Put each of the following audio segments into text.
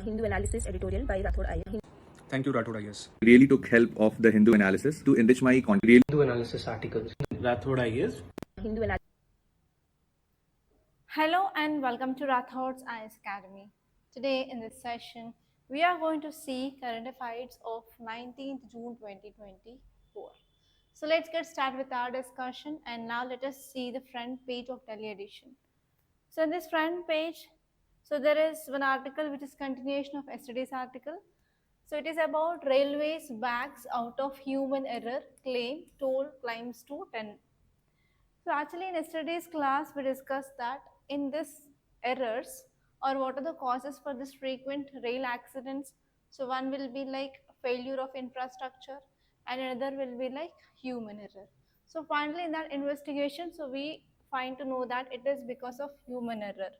Hindu analysis editorial by Rathod IAS. Thank you, Rathod IAS. Really took help of the Hindu analysis to enrich my content. Hindu analysis articles. Rathod IAS. Hindu analysis. Hello and welcome to Rathods IAS Academy. Today in this session, we are going to see current affairs of 19th June 2024. So let's get started with our discussion, and now let us see the front page of Delhi edition. So in this front page, so there is one article which is continuation of yesterday's article. So it is about railways backs out of human error, claim toll climbs to 10. So actually in yesterday's class we discussed that in this errors or what are the causes for this frequent rail accidents. So one will be like failure of infrastructure and another will be like human error. So finally in that investigation, so we find to know that it is because of human error.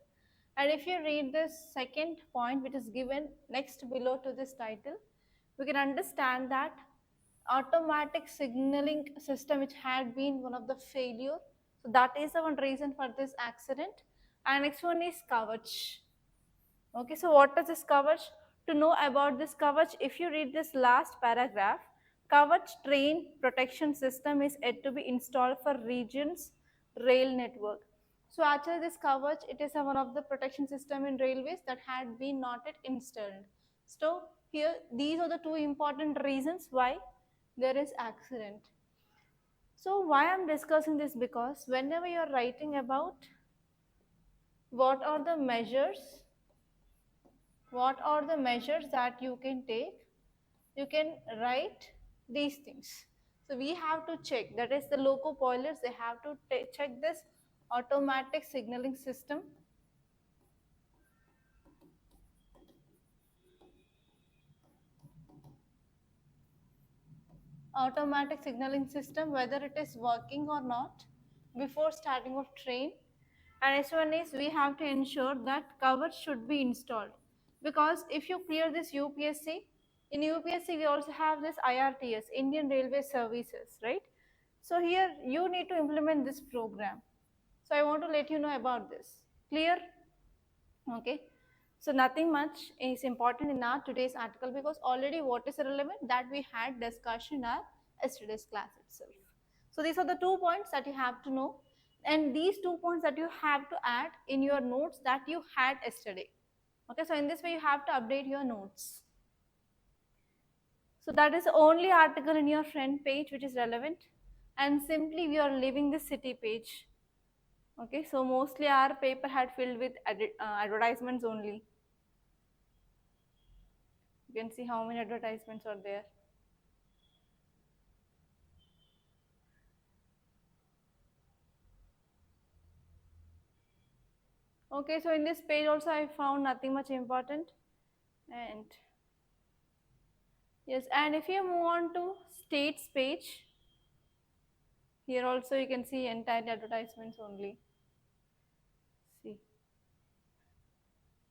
And if you read this second point which is given next below to this title, we can understand that automatic signaling system which had been one of the failure. So that is the one reason for this accident. And next one is Kavach. Okay, so what is this Kavach? To know about this Kavach, if you read this last paragraph, Kavach train protection system is yet to be installed for regions rail network. So actually this Kavach, it is one of the protection system in railways that had been not yet installed. So here these are the two important reasons why there is accident. So why I'm discussing this, because whenever you're writing about what are the measures that you can take, you can write these things. So we have to check, that is the loco boilers, they have to check this automatic signaling system. Automatic signaling system, whether it is working or not before starting of train. And next one is we have to ensure that cover should be installed, because if you clear this UPSC, in UPSC we also have this IRTS, Indian Railway Services, right? So here you need to implement this program. So I want to let you know about this. Clear? Okay. So nothing much is important in our today's article, because already what is relevant that we had discussion in our yesterday's class itself. So these are the 2 points that you have to know, and these 2 points that you have to add in your notes that you had yesterday. Okay, so in this way you have to update your notes. So that is the only article in your front page which is relevant, and simply we are leaving the city page. Okay, so mostly our paper had filled with advertisements only. You can see how many advertisements are there. Okay, so in this page also I found nothing much important. And yes, and if you move on to states page, here also you can see entire advertisements only. See,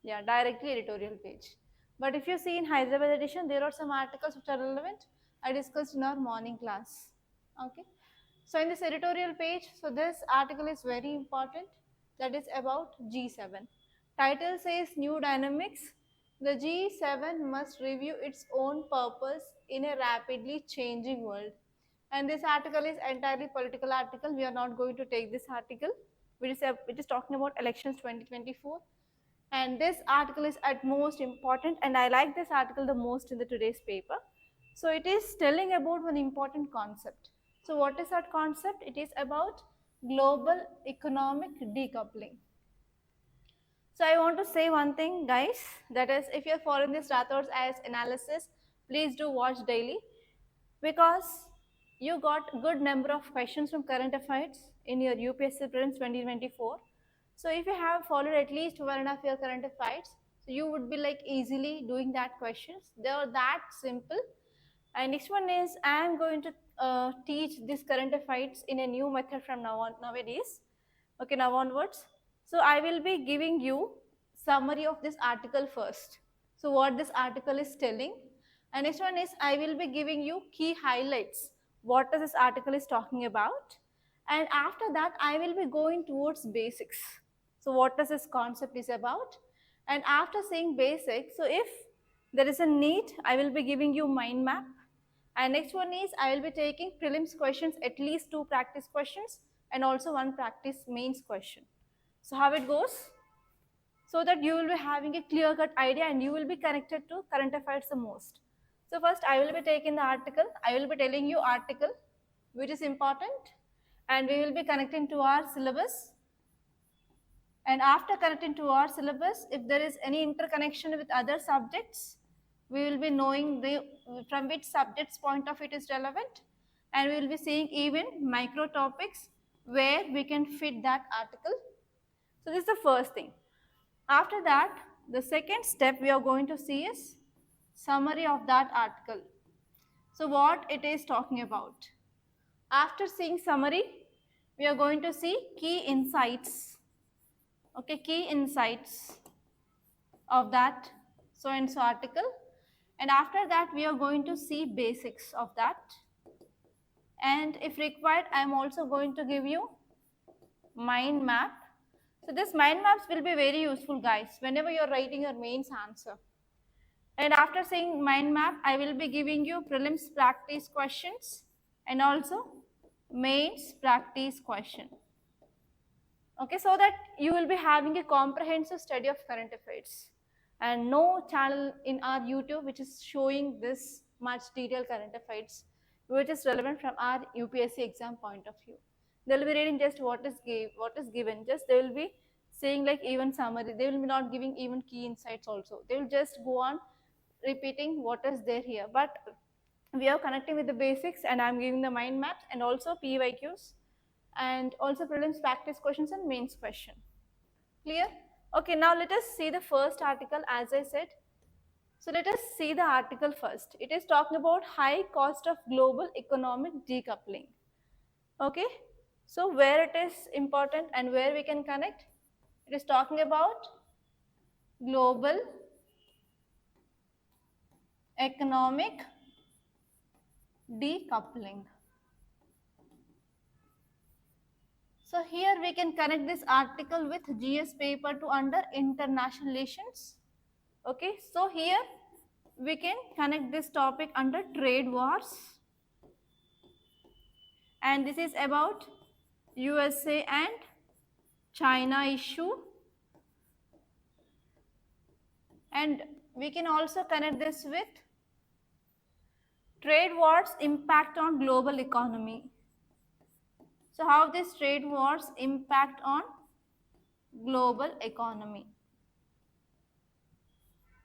yeah, directly editorial page. But if you see in Hyderabad edition, there are some articles which are relevant. I discussed in our morning class. Okay, so in this editorial page, so this article is very important. That is about G7. Title says New Dynamics. The G7 must review its own purpose in a rapidly changing world. And this article is entirely political article. We are not going to take this article, which is talking about elections 2024. And this article is at most important, and I like this article the most in the today's paper. So it is telling about one important concept. So what is that concept? It is about global economic decoupling. So I want to say one thing, guys, that is, if you're following this Rathods IAS analysis, please do watch daily, because you got good number of questions from current affairs in your UPSC prelims 2024. So if you have followed at least 1.5 year current affairs, so you would be like easily doing that questions. They are that simple. And next one is I am going to teach this current affairs in a new method from nowadays. Okay, now onwards. So I will be giving you summary of this article first. So what this article is telling. And next one is I will be giving you key highlights. What this article is talking about. And after that I will be going towards basics. So what does this concept is about. And after saying basics, so if there is a NEET, I will be giving you mind map. And next one is I will be taking prelims questions, at least 2 practice questions and also 1 practice mains question. So how it goes? So that you will be having a clear cut idea and you will be connected to current affairs the most. So first I will be taking the article, I will be telling you article which is important, and we will be connecting to our syllabus. And after connecting to our syllabus, if there is any interconnection with other subjects, we will be knowing from which subject's point of it is relevant, and we will be seeing even micro topics where we can fit that article. So this is the first thing. After that, the second step we are going to see is summary of that article. So what it is talking about. After seeing summary, we are going to see key insights. Okay, key insights of that so and so article. And after that, we are going to see basics of that. And if required, I am also going to give you mind map. So this mind maps will be very useful, guys, whenever you are writing your mains answer. And after seeing mind map, I will be giving you prelims practice questions and also mains practice question. Okay, so that you will be having a comprehensive study of current affairs. And no channel in our YouTube which is showing this much detailed current affairs which is relevant from our UPSC exam point of view. They will be reading just what is given, just they will be saying like even summary, they will be not giving even key insights also. They will just go on repeating what is there here. But we are connecting with the basics and I am giving the mind maps and also PYQs and also prelims practice questions and mains question. Clear? Okay, now let us see the first article as I said. So let us see the article first. It is talking about high cost of global economic decoupling. Okay, so where it is important and where we can connect? It is talking about global economic decoupling. So here we can connect this article with GS paper to under international relations. Okay, so here we can connect this topic under trade wars, and this is about USA and China issue, and we can also connect this with trade wars impact on global economy. So how these trade wars impact on global economy.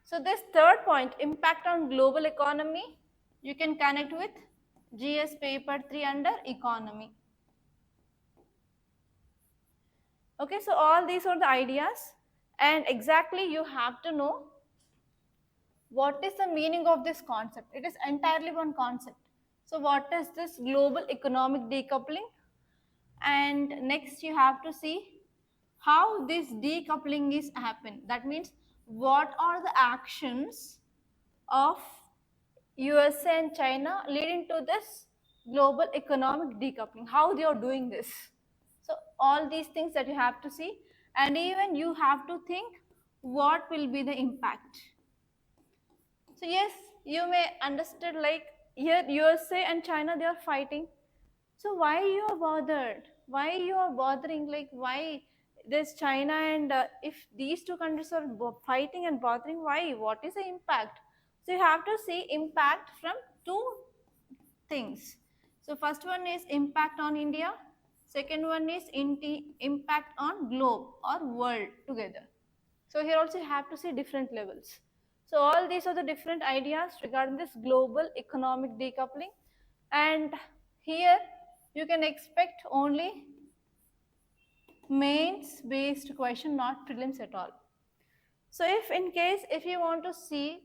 So this third point, impact on global economy, you can connect with GS paper 3 under economy. Okay, so all these are the ideas, and exactly you have to know what is the meaning of this concept. It is entirely one concept. So what is this global economic decoupling? And next you have to see how this decoupling is happen. That means what are the actions of USA and China leading to this global economic decoupling, how they are doing this. So all these things that you have to see, and even you have to think what will be the impact. So yes, you may understand like here USA and China, they are fighting. So why you are bothered? Why you are bothering? Like why this China and if these two countries are fighting and bothering, why? What is the impact? So you have to see impact from two things. So first one is impact on India. Second one is impact on globe or world together. So here also you have to see different levels. So all these are the different ideas regarding this global economic decoupling, and here you can expect only mains based question, not prelims at all. So if in case if you want to see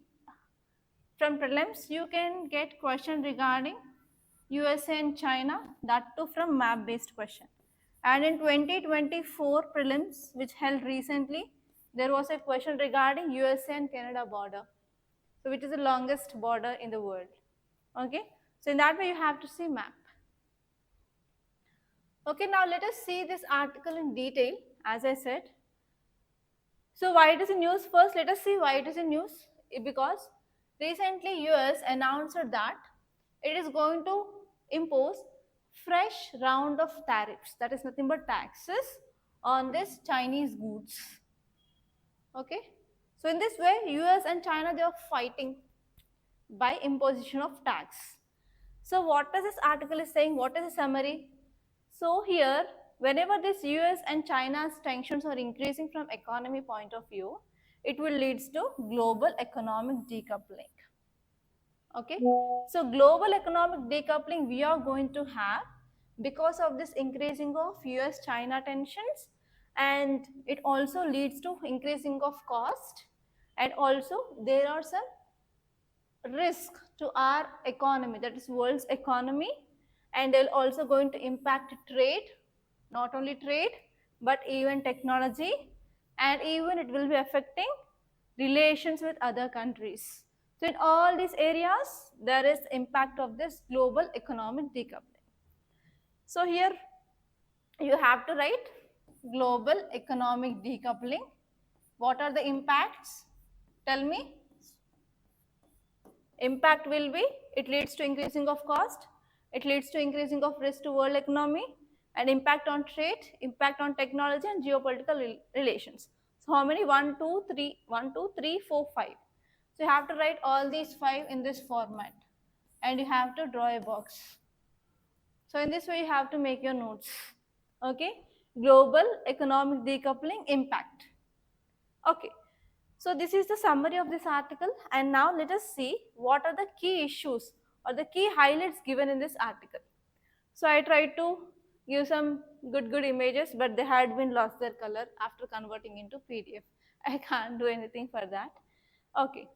from prelims, you can get question regarding USA and China, that too from map based question. And in 2024 prelims which held recently, there was a question regarding USA and Canada border, so which is the longest border in the world. Okay, so in that way you have to see map. Okay, now let us see this article in detail as I said. So why it is in news? First let us see why it is in news. Because Recently, US announced that it is going to impose fresh round of tariffs, that is nothing but taxes on this Chinese goods. Okay, so in this way, US and China, they are fighting by imposition of tax. So what does this article is saying? What is the summary? So here, whenever this US and China's tensions are increasing from economy point of view, it will leads to global economic decoupling. Okay, so global economic decoupling we are going to have because of this increasing of US China tensions, and it also leads to increasing of cost, and also there are some risk to our economy, that is world's economy, and they're also going to impact trade, not only trade but even technology, and even it will be affecting relations with other countries. So in all these areas there is impact of this global economic decoupling. So here you have to write global economic decoupling. What are the impacts? Tell me. Impact will be, it leads to increasing of cost, it leads to increasing of risk to world economy, and impact on trade, impact on technology and geopolitical relations. So how many? 1, 2, 3, 1, 2, 3, 4, 5. So you have to write all these 5 in this format and you have to draw a box. So in this way you have to make your notes. Okay, global economic decoupling impact. Okay, so this is the summary of this article, and now let us see what are the key issues or the key highlights given in this article. So I tried to give some good images, but they had been lost their color after converting into PDF. I can't do anything for that. Okay,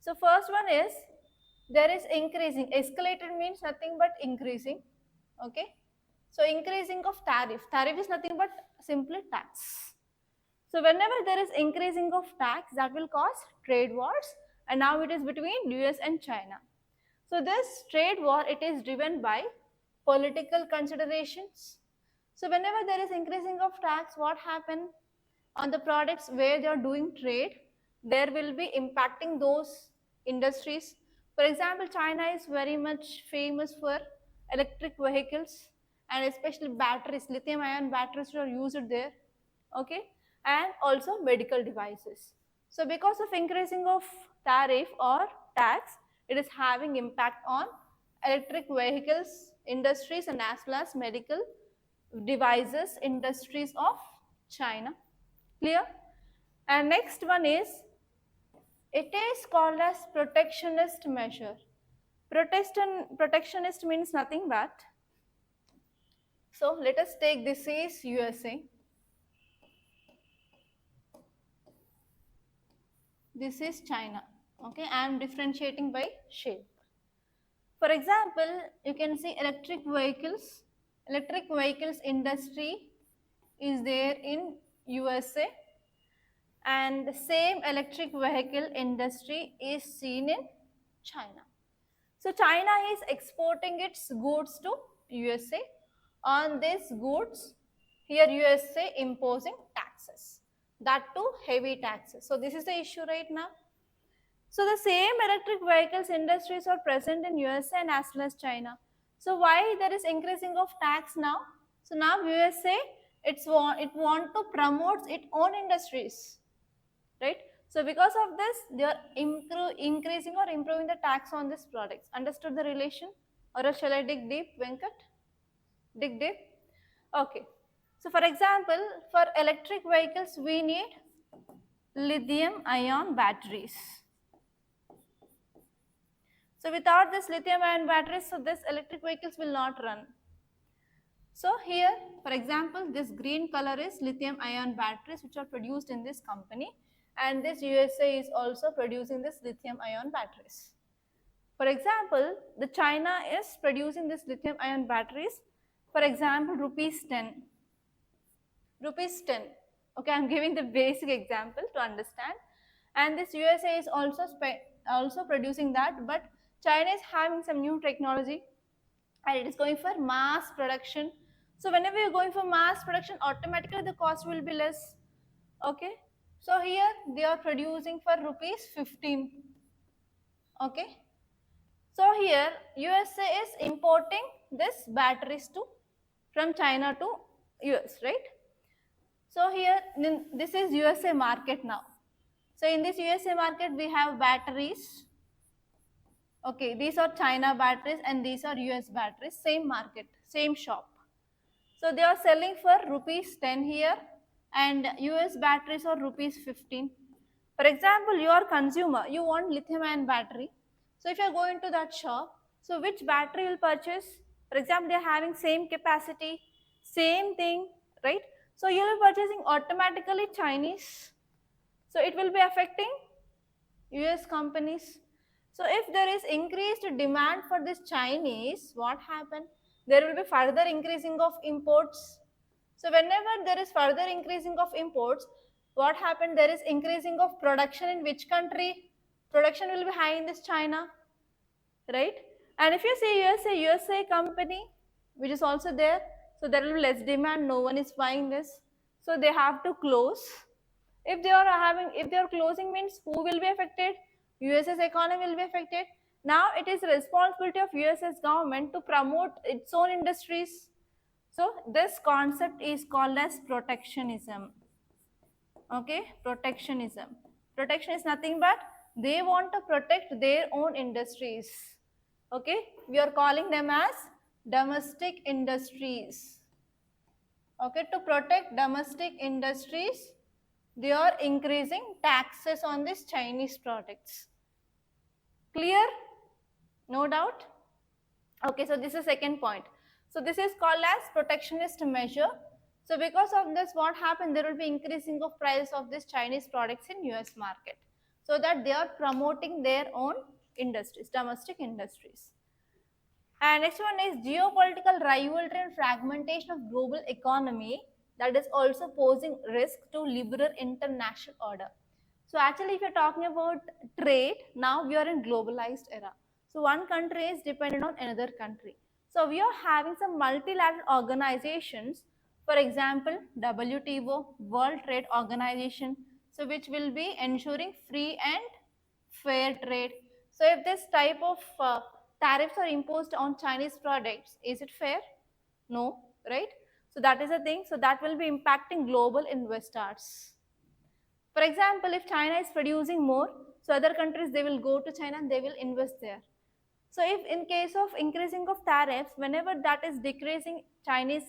so first one is there is increasing. Escalated means nothing but increasing. Okay, so increasing of tariff. Tariff is nothing but simply tax. So whenever there is increasing of tax, that will cause trade wars, and now it is between US and China. So this trade war, it is driven by political considerations. So whenever there is increasing of tax, what happen on the products where they are doing trade, there will be impacting those industries. For example, China is very much famous for electric vehicles and especially batteries, lithium ion batteries are used there. Okay, and also medical devices. So because of increasing of tariff or tax, it is having impact on electric vehicles industries and as well as medical devices industries of China. Clear? And next one is, it is called as protectionist measure. Protectionist means nothing but, so let us take this is USA. This is China. Okay, I am differentiating by shape. For example, you can see electric vehicles. Electric vehicles industry is there in USA, and the same electric vehicle industry is seen in China. So China is exporting its goods to USA. On these goods, here USA imposing taxes, that too heavy taxes. So this is the issue right now. So the same electric vehicles industries are present in USA and as well as China. So why there is increasing of tax now? So now USA, it want to promote its own industries, right? So because of this, they are increasing or improving the tax on these products. Understood the relation? Or else shall I dig deep, Venkat? Dig deep? Okay. So for example, for electric vehicles, we need lithium ion batteries. So without this lithium ion batteries, so this electric vehicles will not run. So here, for example, this green color is lithium ion batteries which are produced in this company, and this USA is also producing this lithium ion batteries. For example, the China is producing this lithium ion batteries, for example, rupees 10. Rupees 10. Okay, I am giving the basic example to understand. And this USA is also producing that, but China is having some new technology and it is going for mass production. So whenever you're going for mass production, automatically the cost will be less. Okay, so here they are producing for rupees 15. Okay. So here USA is importing this batteries from China to US, right? So here this is USA market now. So in this USA market we have batteries. Okay, these are China batteries and these are US batteries, same market, same shop. So they are selling for rupees 10 here and US batteries are rupees 15. For example, you are consumer, you want lithium ion battery. So if you are going to that shop, so which battery you will purchase? For example, they are having same capacity, same thing, right? So you will be purchasing automatically Chinese. So it will be affecting US companies. So if there is increased demand for this Chinese, what happen? There will be further increasing of imports. So whenever there is further increasing of imports, what happened? There is increasing of production in which country? Production will be high in this China, right? And if you see USA company, which is also there, so there will be less demand, no one is buying this. So they have to close. If they are closing means who will be affected? US's economy will be affected. Now it is responsibility of US's government to promote its own industries. So this concept is called as protectionism. Okay, protectionism. Protection is nothing but they want to protect their own industries. Okay, we are calling them as domestic industries. Okay, to protect domestic industries, they are increasing taxes on these Chinese products. Clear? No doubt? Okay, so this is second point. So this is called as protectionist measure. So because of this, what happened? There will be increasing of price of these Chinese products in US market. So that they are promoting their own industries, domestic industries. And next one is geopolitical rivalry and fragmentation of global economy that is also posing risk to liberal international order. So actually if you're talking about trade, now we are in globalized era. So one country is dependent on another country. So we are having some multilateral organizations, for example, WTO, World Trade Organization, so which will be ensuring free and fair trade. So if this type of tariffs are imposed on Chinese products, is it fair? No, right? So that is the thing. So that will be impacting global investors. For example, if China is producing more, so other countries they will go to China and they will invest there. So if in case of increasing of tariffs, whenever that is decreasing Chinese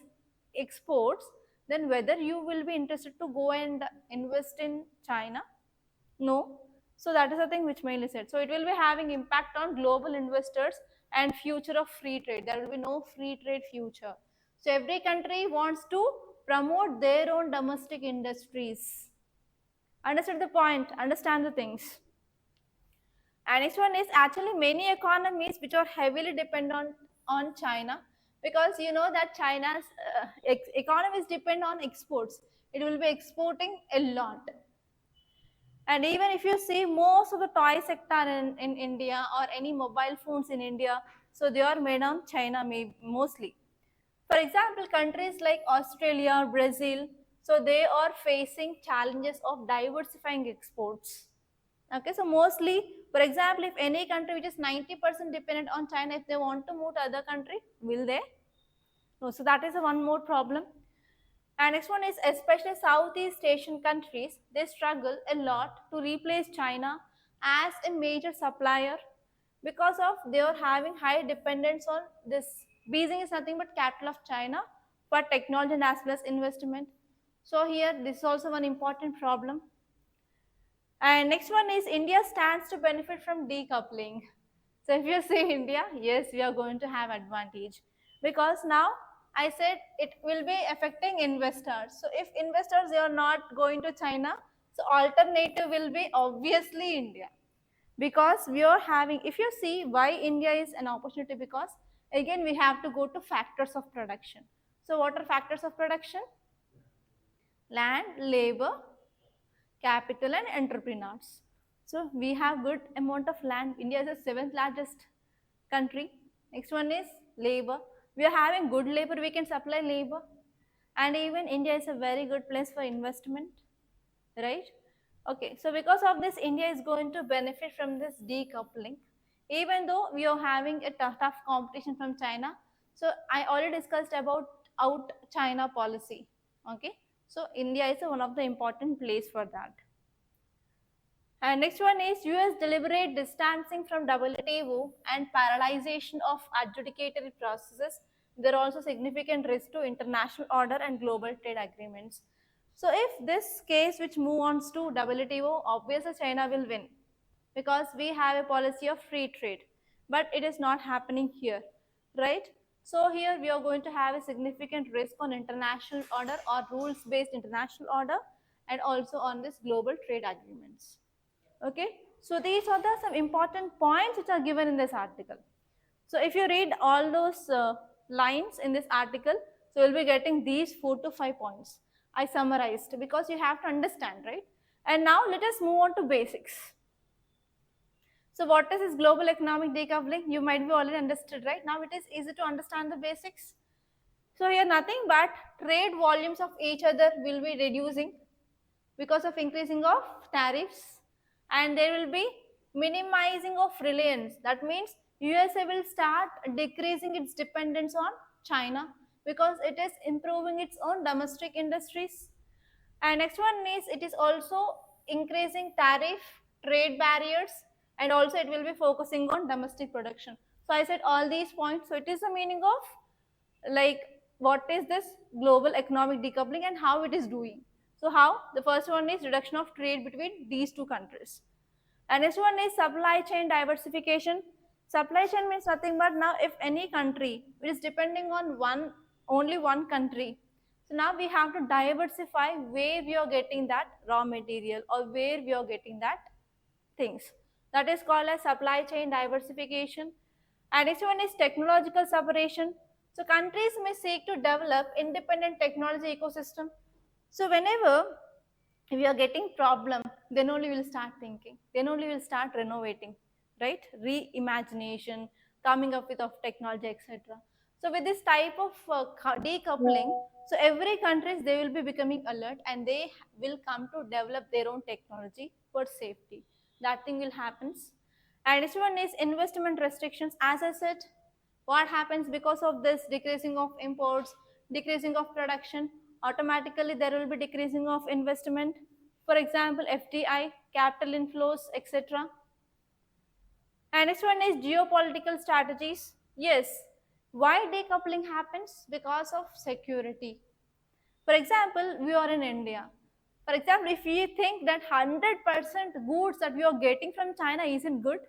exports, then whether you will be interested to go and invest in China? No. So that is the thing which mainly said. So it will be having impact on global investors and future of free trade. There will be no free trade future. So every country wants to promote their own domestic industries. Understand the point, understand the things. And next one is actually many economies which are heavily dependent on China, because you know that China's economies depend on exports. It will be exporting a lot. And even if you see most of the toy sector in India or any mobile phones in India, so they are made on China mostly. For example, countries like Australia, Brazil, so they are facing challenges of diversifying exports. Okay, so mostly, for example, if any country which is 90% dependent on China, if they want to move to other country, will they? No, so that is one more problem. And next one is especially Southeast Asian countries, they struggle a lot to replace China as a major supplier because of they are having high dependence on this. Beijing is nothing but capital of China for technology and as well as investment. So here this is also one important problem. And next one is India stands to benefit from decoupling. So if you say India, yes, we are going to have advantage because now I said it will be affecting investors. So if investors they are not going to China, so alternative will be obviously India, because we are having, if you see why India is an opportunity, because again we have to go to factors of production. So what are factors of production? Land, labor, capital and entrepreneurs. So we have good amount of land. India is the seventh largest country. Next one is labor. We are having good labor, we can supply labor. And even India is a very good place for investment, right? Okay, so because of this, India is going to benefit from this decoupling. even though we are having a tough competition from China. So I already discussed about out China policy. Okay, so India is one of the important place for that. And next one is US deliberate distancing from WTO and parallelization of adjudicatory processes. There are also significant risk to international order and global trade agreements. So if this case which move on to WTO, obviously China will win because we have a policy of free trade, but it is not happening here, right? So here we are going to have a significant risk on international order or rules based international order and also on this global trade agreements. Okay, so these are the some important points which are given in this article. So if you read all those lines in this article, so you'll be getting these 4 to 5 points I summarized because you have to understand, right? And now let us move on to basics. So what is this global economic decoupling? You might be already understood, right? Now it is easy to understand the basics. So here nothing but trade volumes of each other will be reducing because of increasing of tariffs, and there will be minimizing of reliance. That means USA will start decreasing its dependence on China because it is improving its own domestic industries. And next one is it is also increasing tariff, trade barriers, and also it will be focusing on domestic production. So I said all these points. So it is the meaning of like what is this global economic decoupling and how it is doing. So how? The first one is reduction of trade between these two countries. And next one is supply chain diversification. Supply chain means nothing but now if any country is depending on only one country, so now we have to diversify where we are getting that raw material or where we are getting that things. That is called as supply chain diversification. And next one is technological separation. So countries may seek to develop independent technology ecosystem. So whenever we are getting problem, then only we'll start thinking, then only we'll start renovating, right? Reimagination, coming up with of technology, etc. So with this type of decoupling, so every countries they will be becoming alert and they will come to develop their own technology for safety. That thing will happens. And next one is investment restrictions. As I said, what happens because of this decreasing of imports, decreasing of production, automatically there will be decreasing of investment. For example, FDI, capital inflows, etc. And next one is geopolitical strategies. Yes, why decoupling happens? Because of security. For example, we are in India. For example, if we think that 100% goods that we are getting from China isn't good,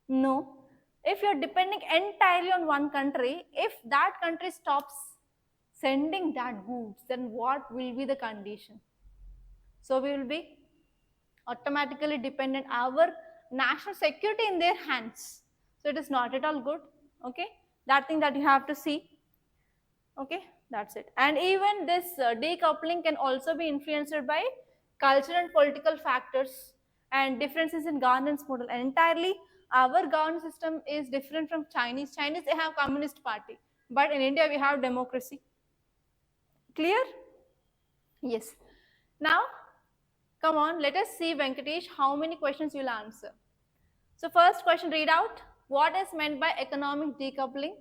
no. If you're depending entirely on one country, if that country stops sending that goods, then what will be the condition? So we will be automatically dependent our national security in their hands. So it is not at all good. Okay, that thing that you have to see. Okay, that's it. And even this decoupling can also be influenced by cultural and political factors and differences in governance model. And entirely our governance system is different from Chinese. Chinese they have communist party, but in India we have democracy. Clear? Yes. Now come on, let us see, Venkatesh, how many questions you'll answer. So first question, read out what is meant by economic decoupling.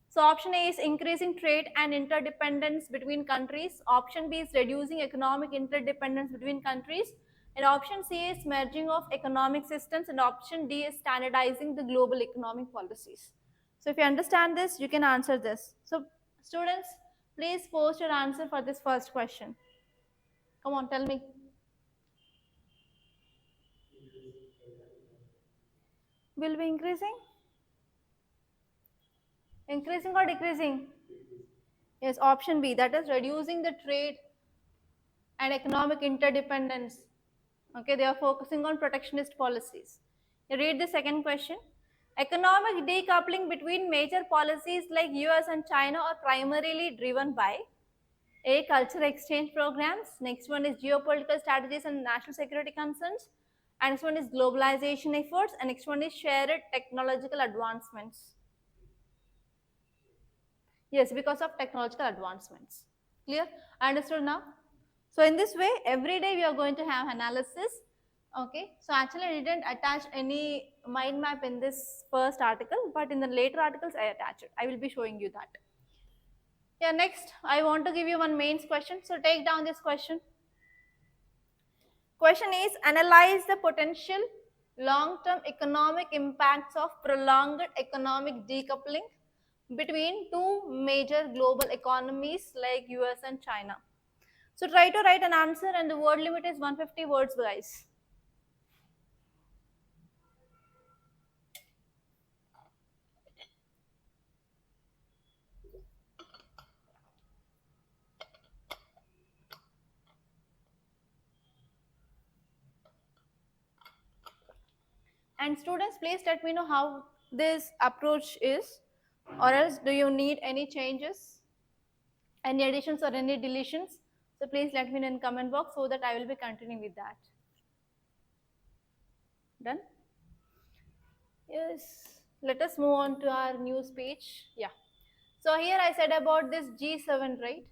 So option A is increasing trade and interdependence between countries. Option B is reducing economic interdependence between countries. And option C is merging of economic systems. And option D is standardizing the global economic policies. So if you understand this, you can answer this. So students, please post your answer for this first question. Come on, tell me. Will be increasing? Increasing or decreasing? Yes, option B, that is reducing the trade and economic interdependence. Okay, they are focusing on protectionist policies. You read the second question. Economic decoupling between major policies like US and China are primarily driven by A. Cultural exchange programs. Next one is geopolitical strategies and national security concerns. And next one is globalization efforts. And next one is shared technological advancements. Yes, because of technological advancements. Clear? Understood now? So in this way, every day we are going to have analysis Okay, so actually I didn't attach any mind map in this first article, but in the later articles I attach it. I will be showing you that. Yeah, next I want to give you one mains question. So take down this question. Question is, analyze the potential long-term economic impacts of prolonged economic decoupling between two major global economies like US and China. So try to write an answer, and the word limit is 150 words, guys. And students, please let me know how this approach is, or else do you need any changes, any additions or any deletions? So please let me know in comment box so that I will be continuing with that. Done? Yes. Let us move on to our news page. Yeah. So here I said about this G7, right?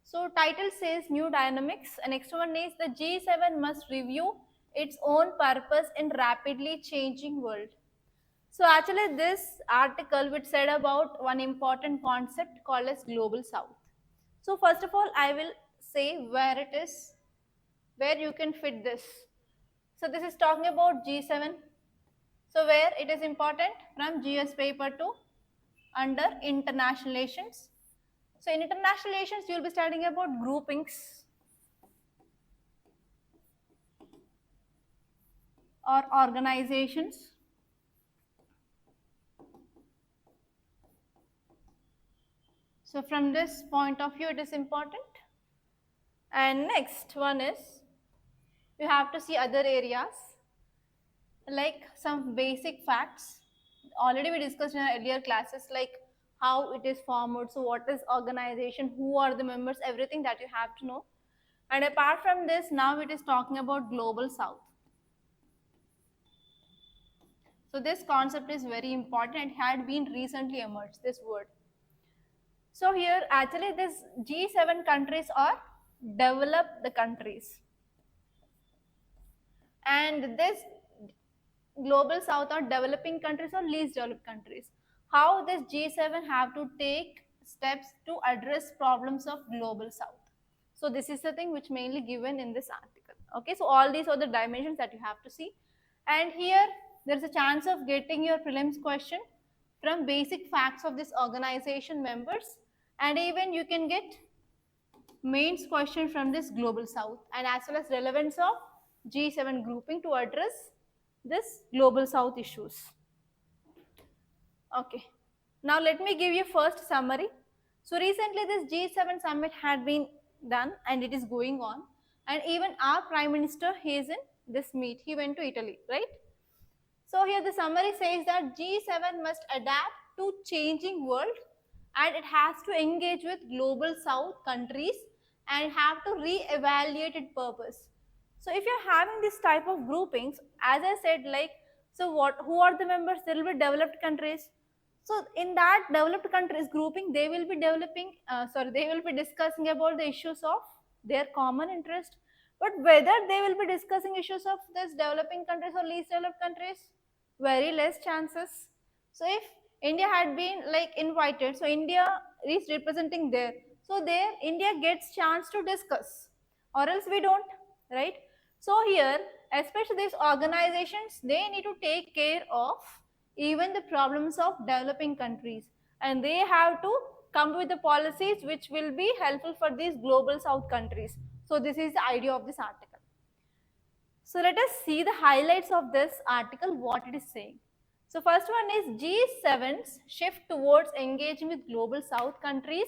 So title says new dynamics, and next one is the G7 must review its own purpose in rapidly changing world. So actually this article which said about one important concept called as global south. So first of all I will say where it is, where you can fit this. So this is talking about G7. So where it is important, from GS paper to under international relations. So in international relations you will be studying about groupings or organizations. So from this point of view it is important. And next one is, you have to see other areas like some basic facts. Already we discussed in our earlier classes, like how it is formed, so what is organization, who are the members, everything that you have to know. And apart from this, now it is talking about global south. So this concept is very important. It had been recently emerged, this word. So here actually this G7 countries are developed countries, and this global south are developing countries or least developed countries. How this G7 have to take steps to address problems of global south. So this is the thing which mainly given in this article. Okay, so all these are the dimensions that you have to see. And here there is a chance of getting your prelims question from basic facts of this organization members, and even you can get mains question from this global south, and as well as relevance of G7 grouping to address this global south issues. Okay, now let me give you first summary. So recently this G7 summit had been done and it is going on, and even our prime minister, he is in this meet, he went to Italy, right? So here the summary says that G7 must adapt to changing world, and it has to engage with global south countries and have to re-evaluate its purpose. So if you're having this type of groupings, as I said, like, so what, who are the members? There will be developed countries. So in that developed countries grouping, they will be developing, they will be discussing about the issues of their common interest. But whether they will be discussing issues of this developing countries or least developed countries, very less chances. So if India had been like invited, so India is representing there. So there India gets chance to discuss, or else we don't, right? So here, especially these organizations, they need to take care of even the problems of developing countries, and they have to come with the policies which will be helpful for these global south countries. So this is the idea of this article. So let us see the highlights of this article, what it is saying. So first one is G7's shift towards engaging with global south countries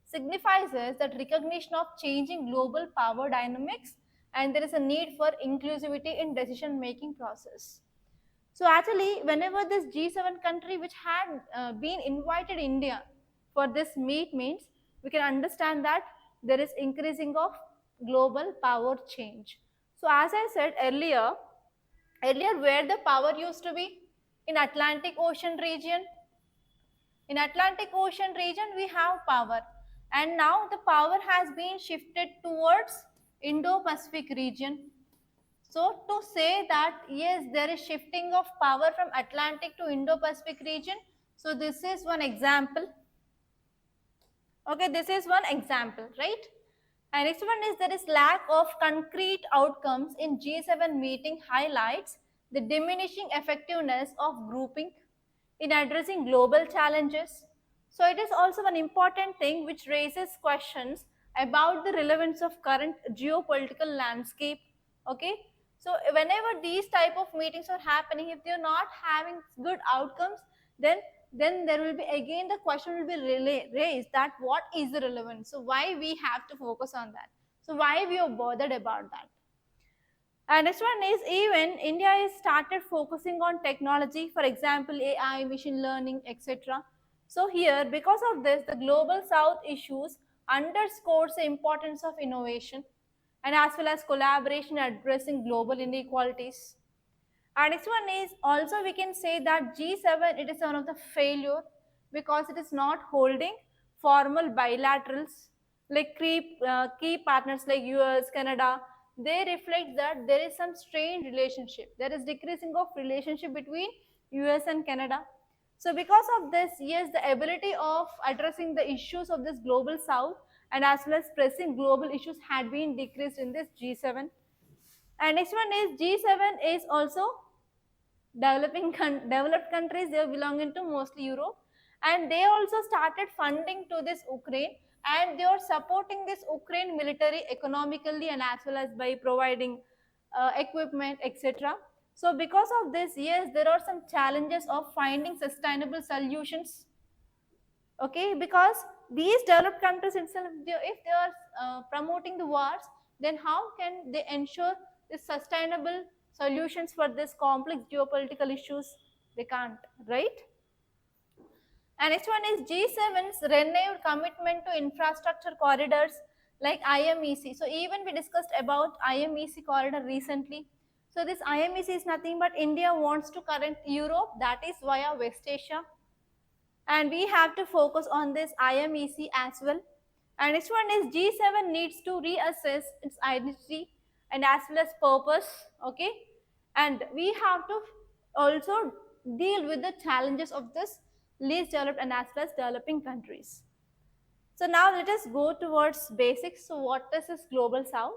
signifies that recognition of changing global power dynamics, and there is a need for inclusivity in decision making process. So actually whenever this G7 country which had been invited India for this meet means, we can understand that there is increasing of global power change. So as I said earlier where the power used to be? In Atlantic Ocean region. In Atlantic Ocean region we have power, and now the power has been shifted towards Indo-Pacific region. So to say that yes, there is shifting of power from Atlantic to Indo-Pacific region. So this is one example. Okay, this is one example, right? And next one is there is lack of concrete outcomes in G7 meeting highlights the diminishing effectiveness of grouping in addressing global challenges. So it is also an important thing which raises questions about the relevance of current geopolitical landscape. Okay, so whenever these type of meetings are happening, if they're not having good outcomes, then there will be again the question will be raised that what is the relevance, so why we have to focus on that, so why we are bothered about that. And next one is even India has started focusing on technology, for example, AI, machine learning, etc. So here, because of this, the global south issues underscores the importance of innovation and as well as collaboration addressing global inequalities. And next one is also we can say that G7 it is one of the failure because it is not holding formal bilaterals like key partners like US, Canada. They reflect that there is some strained relationship. There is decreasing of relationship between US and Canada. So because of this, yes, the ability of addressing the issues of this global south and as well as pressing global issues had been decreased in this G7. And next one is G7 is also developed countries. They are belonging to mostly Europe, and they also started funding to this Ukraine, and they are supporting this Ukraine military economically and as well as by providing equipment, etc. So because of this, yes, there are some challenges of finding sustainable solutions. Okay, because these developed countries itself, if they are promoting the wars, then how can they ensure the sustainable solutions for this complex geopolitical issues? They can't, right? And next one is G7's renewed commitment to infrastructure corridors like IMEC. So even we discussed about IMEC corridor recently. So this IMEC is nothing but India wants to connect Europe, that is via West Asia, and we have to focus on this IMEC as well. And next one is G7 needs to reassess its identity and as well as purpose. Okay, and we have to also deal with the challenges of this least developed and as well as developing countries. So now let us go towards basics. So what is this global south?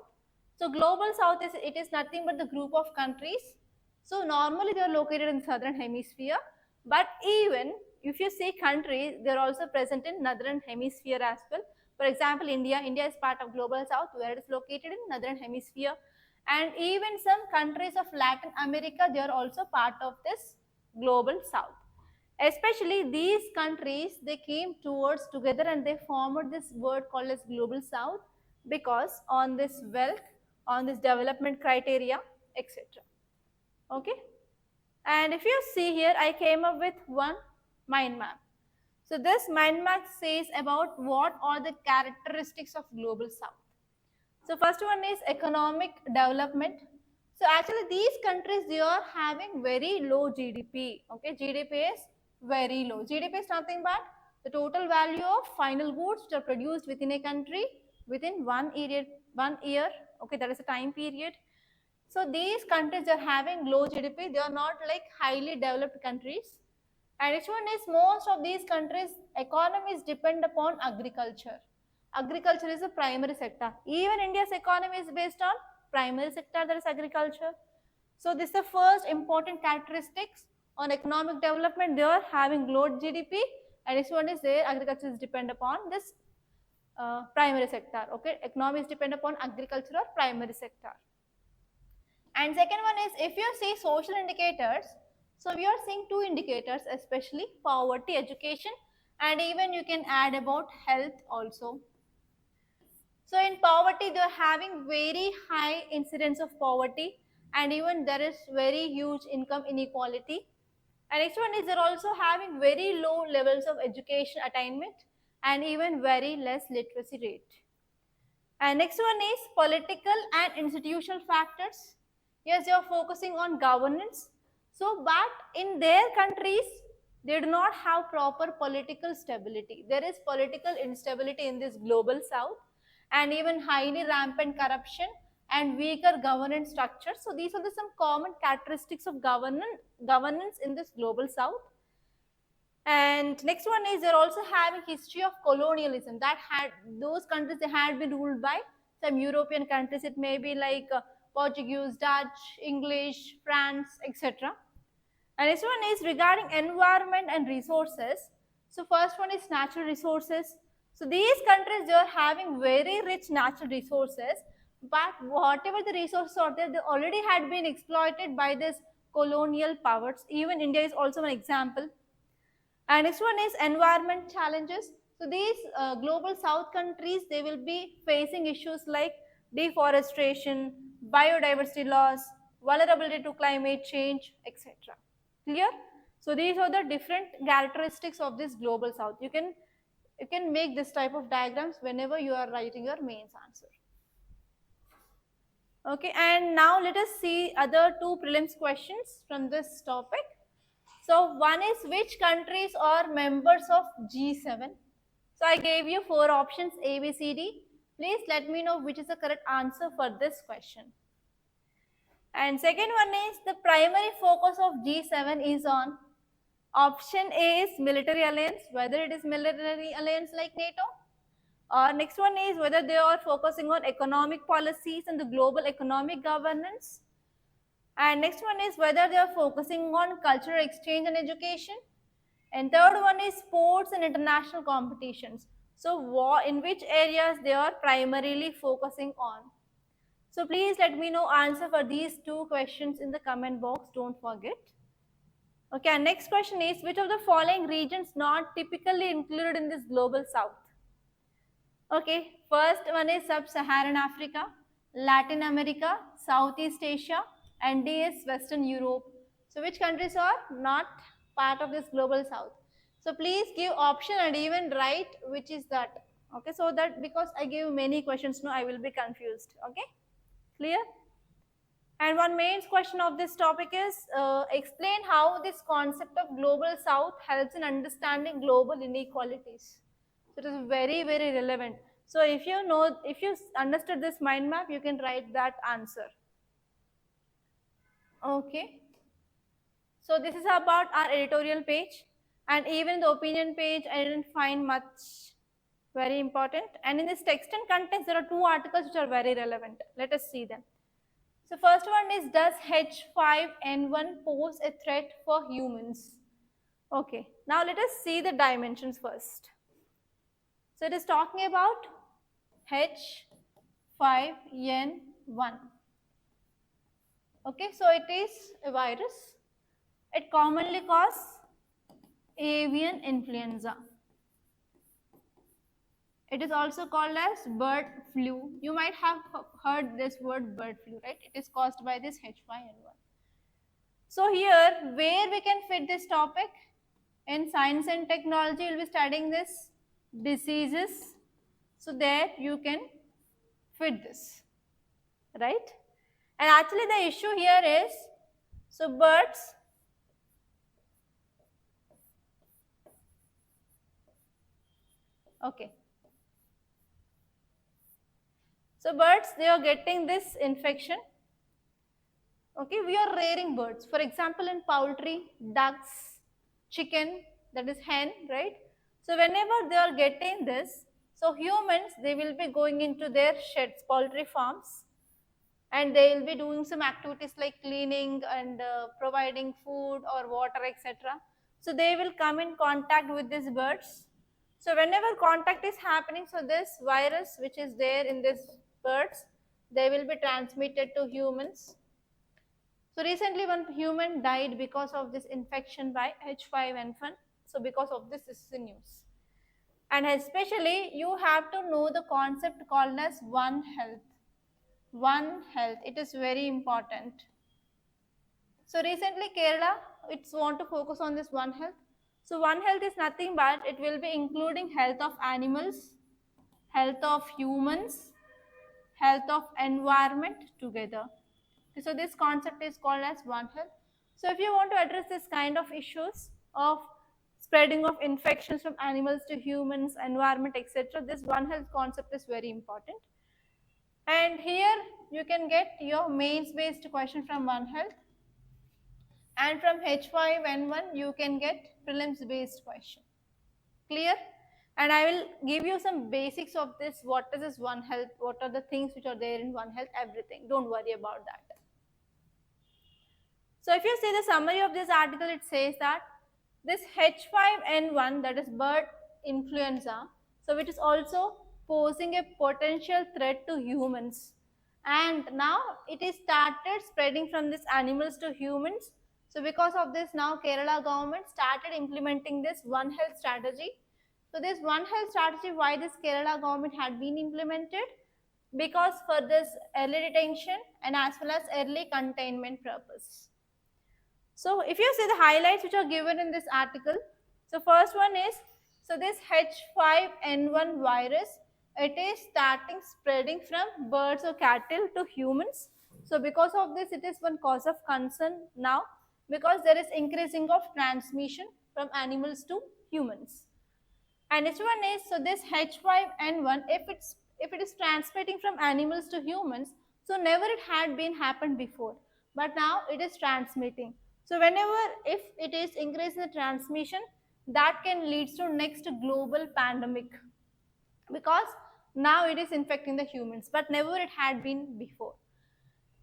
So global south is it is nothing but the group of countries. So normally they are located in southern hemisphere, but even if you see countries, they are also present in northern hemisphere as well. For example, India is part of global south where it is located in northern hemisphere, and even some countries of Latin America, they are also part of this global south. Especially these countries, they came towards together and they formed this word called as global south because on this wealth, on this development criteria, etc. Okay, and if you see here, I came up with one mind map. So this mind map says about what are the characteristics of global south. So first one is economic development. So actually these countries, they are having very low GDP. Okay, GDP is very low. GDP is nothing but the total value of final goods which are produced within a country within 1 year. Okay, that is a time period. So these countries are having low GDP. They are not like highly developed countries. And which one is most of these countries economies depend upon agriculture. Agriculture is a primary sector. Even India's economy is based on primary sector, that is agriculture. So this is the first important characteristics on economic development. They are having low GDP, and this one is their agriculture is depend upon this primary sector. Okay, economy is depend upon agriculture or primary sector. And second one is if you see social indicators, so we are seeing two indicators, especially poverty, education, and even you can add about health also. So in poverty, they are having very high incidence of poverty, and even there is very huge income inequality. And next one is they're also having very low levels of education attainment and even very less literacy rate. And next one is political and institutional factors. Yes, they are focusing on governance. So, but in their countries, they do not have proper political stability. There is political instability in this global south and even highly rampant corruption and weaker governance structures. So these are some common characteristics of governance in this global south. And next one is they're also having history of colonialism, that had those countries, they had been ruled by some European countries. It may be like Portuguese, Dutch, English, France, etc. And next one is regarding environment and resources. So first one is natural resources. So these countries, they are having very rich natural resources, but whatever the resources are there, they already had been exploited by this colonial powers. Even India is also an example. And next one is environment challenges. So these global south countries, they will be facing issues like deforestation, biodiversity loss, vulnerability to climate change, etc. Clear? So these are the different characteristics of this global south. You can make this type of diagrams whenever you are writing your mains answer. Okay, and now let us see other two prelims questions from this topic. So one is, which countries are members of G7? So I gave you four options A, B, C, D. Please let me know which is the correct answer for this question. And second one is, the primary focus of G7 is on. Option A is military alliance, whether it is military alliance like NATO. Or next one is whether they are focusing on economic policies and the global economic governance. And next one is whether they are focusing on cultural exchange and education. And third one is sports and international competitions. So in which areas they are primarily focusing on. So please let me know answer for these two questions in the comment box, don't forget. Okay, and next question is, which of the following regions not typically included in this global south? Okay, first one is sub-Saharan Africa, Latin America, Southeast Asia, and D is Western Europe. So which countries are not part of this global south? So please give option and even write which is that. Okay, so that because I give many questions, no, I will be confused. Okay, clear? And one main question of this topic is explain how this concept of global south helps in understanding global inequalities. So it is very, very relevant. So if you understood this mind map, you can write that answer. Okay. So this is about our editorial page, and even the opinion page, I didn't find much very important. And in this text and contents, there are two articles which are very relevant. Let us see them. So first one is, does H5N1 pose a threat for humans? Okay, now let us see the dimensions first. So it is talking about H5N1. Okay, so it is a virus. It commonly causes avian influenza. It is also called as bird flu. You might have heard this word bird flu, right? It is caused by this H5N1. So here, where we can fit this topic? In science and technology, we'll be studying this diseases. So there you can fit this, right? And actually the issue here is, so birds, okay. So birds, they are getting this infection. Okay, we are rearing birds. For example, in poultry, ducks, chicken, that is hen, right? So whenever they are getting this, so humans, they will be going into their sheds, poultry farms, and they will be doing some activities like cleaning and providing food or water, etc. So they will come in contact with these birds. So whenever contact is happening, so this virus which is there in these birds, they will be transmitted to humans. So recently one human died because of this infection by H5N1. So because of this is the news. And especially you have to know the concept called as One Health. One Health, it is very important. So recently Kerala, it's want to focus on this One Health. So One Health is nothing but it will be including health of animals, health of humans, health of environment together. So this concept is called as One Health. So if you want to address this kind of issues of spreading of infections from animals to humans, environment, etc., this One Health concept is very important. And here you can get your mains based question from One Health, and from H5N1 you can get prelims based question. Clear? And I will give you some basics of this. What is this One Health? What are the things which are there in One Health? Everything. Don't worry about that. So if you see the summary of this article, it says that this H5N1, that is bird influenza, so which is also posing a potential threat to humans. And now it is started spreading from these animals to humans. So because of this, now Kerala government started implementing this One Health strategy. So this One Health strategy, why this Kerala government had been implemented? Because for this early detection and as well as early containment purpose. So if you see the highlights which are given in this article, so first one is, so this H5N1 virus, it is starting spreading from birds or cattle to humans. So because of this, it is one cause of concern now, because there is increasing of transmission from animals to humans. And next one is, so this H5N1, if it is transmitting from animals to humans, so never it had been happened before, but now it is transmitting. So whenever if it is increasing the transmission, that can lead to next global pandemic, because now it is infecting the humans, but never it had been before.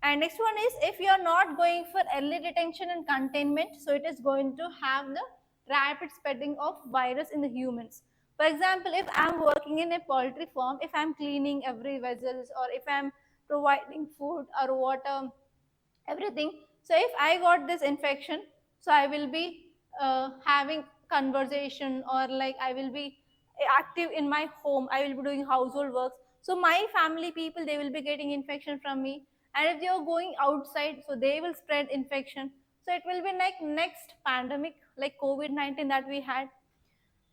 And next one is, if you are not going for early detection and containment, so it is going to have the rapid spreading of virus in the humans. For example, if I am working in a poultry farm, if I am cleaning every vessels, or if I am providing food or water, everything. So if I got this infection, so I will be having conversation, or like I will be active in my home, I will be doing household works. So my family people, they will be getting infection from me. And if they are going outside, so they will spread infection. So it will be like next pandemic like COVID-19 that we had.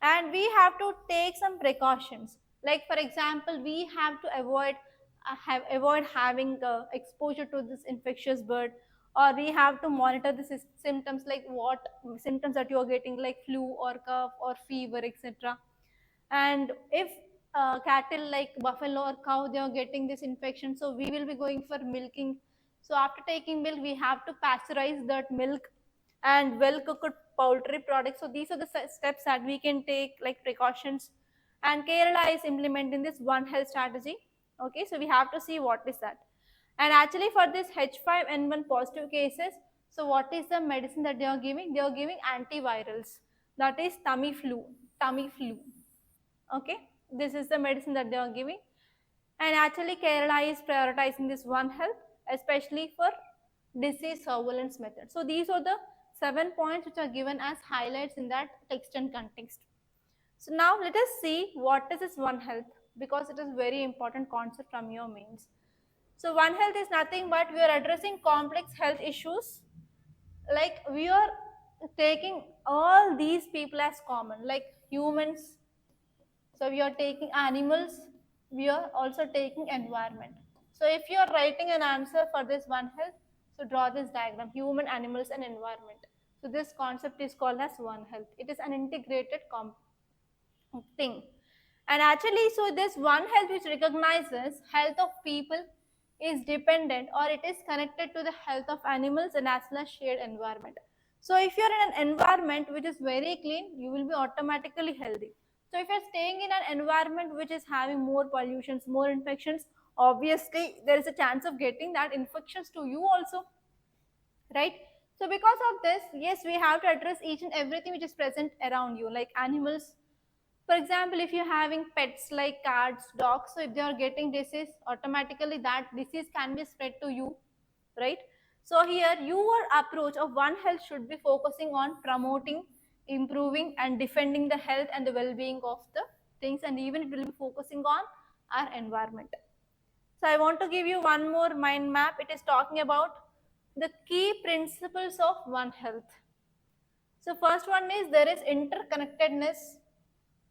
And we have to take some precautions, like for example, we have to avoid having exposure to this infectious bird, or we have to monitor the symptoms, like what symptoms that you are getting, like flu or cough or fever, etc. And if cattle like buffalo or cow, they are getting this infection, so we will be going for milking. So after taking milk, we have to pasteurize that milk and well cooked poultry products. So these are the steps that we can take, like precautions. And Kerala is implementing this One Health strategy. Okay, so we have to see what is that. And actually for this H5N1 positive cases, so what is the medicine that they are giving? They are giving antivirals, that is Tamiflu. Tamiflu. Okay, this is the medicine that they are giving. And actually Kerala is prioritizing this One Health, especially for disease surveillance method. So these are the 7 points which are given as highlights in that text and context. So now let us see what is this One Health, because it is very important concept from your mains. So One Health is nothing but we are addressing complex health issues, like we are taking all these people as common, like humans. So we are taking animals, we are also taking environment. So if you are writing an answer for this One Health, so draw this diagram, human, animals and environment. So this concept is called as One Health. It is an integrated thing. And actually, so this One Health which recognizes health of people is dependent, or it is connected to the health of animals and as well as shared environment. So if you're in an environment which is very clean, you will be automatically healthy. So if you're staying in an environment which is having more pollutions, more infections, obviously there is a chance of getting that infections to you also, right? So because of this, yes, we have to address each and everything which is present around you, like animals. For example, if you're having pets like cats, dogs, so if they are getting disease, automatically that disease can be spread to you, right? So here your approach of One Health should be focusing on promoting, improving and defending the health and the well-being of the things, and even it will be focusing on our environment. So I want to give you one more mind map. It is talking about the key principles of One Health. So first one is there is interconnectedness,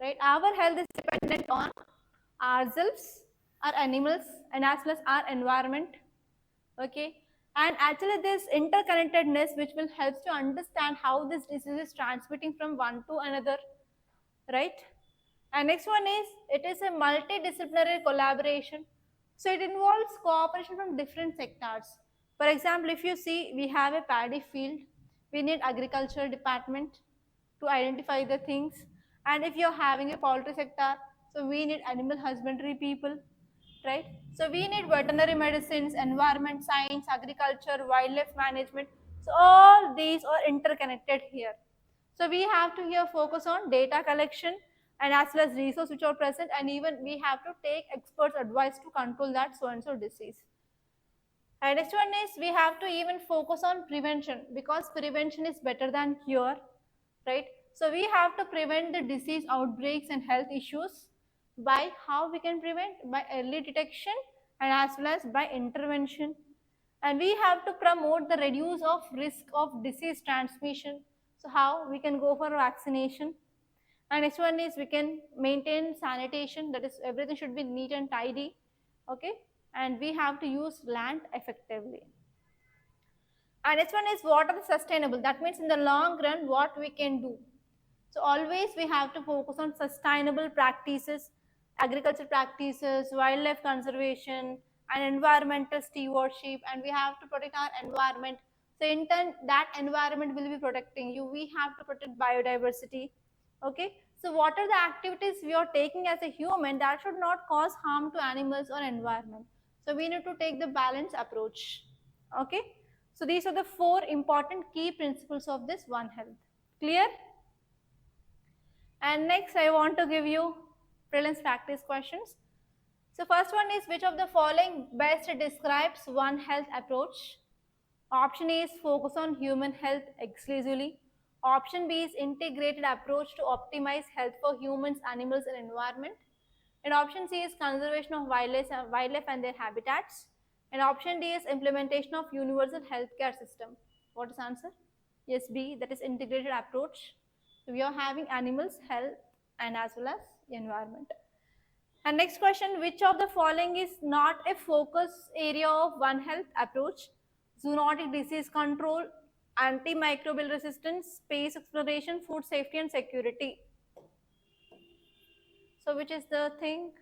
right? Our health is dependent on ourselves, our animals, and as well as our environment. Okay, and actually this interconnectedness which will help to understand how this disease is transmitting from one to another, right? And next one is it is a multidisciplinary collaboration. So it involves cooperation from different sectors. For example, if you see we have a paddy field, we need agriculture department to identify the things. And if you're having a poultry sector, so we need animal husbandry people, right? So we need veterinary medicines, environment science, agriculture, wildlife management. So all these are interconnected here. So we have to here focus on data collection and as well as resources which are present, and even we have to take experts advice to control that so and so disease. And next one is we have to even focus on prevention, because prevention is better than cure, right? So we have to prevent the disease outbreaks and health issues by how we can prevent, by early detection and as well as by intervention. And we have to promote the reduce of risk of disease transmission. So how we can go for vaccination. And next one is we can maintain sanitation, that is everything should be neat and tidy, okay? And we have to use land effectively. And next one is what are the sustainable, that means in the long run what we can do. So always we have to focus on sustainable practices, agriculture practices, wildlife conservation, and environmental stewardship, and we have to protect our environment. So in turn, that environment will be protecting you. We have to protect biodiversity. Okay. So what are the activities we are taking as a human that should not cause harm to animals or environment? So we need to take the balanced approach. Okay. So these are the 4 important key principles of this One Health. Clear? And next I want to give you prelims practice questions. So first one is which of the following best describes One Health approach? Option A is focus on human health exclusively. Option B is integrated approach to optimize health for humans, animals and environment. And option C is conservation of wildlife and their habitats. And option D is implementation of universal healthcare system. What is answer? Yes, B, that is integrated approach. So we are having animals, health and as well as environment. And next question, which of the following is not a focus area of One Health approach? Zoonotic disease control, antimicrobial resistance, space exploration, food safety and security. So which is the thing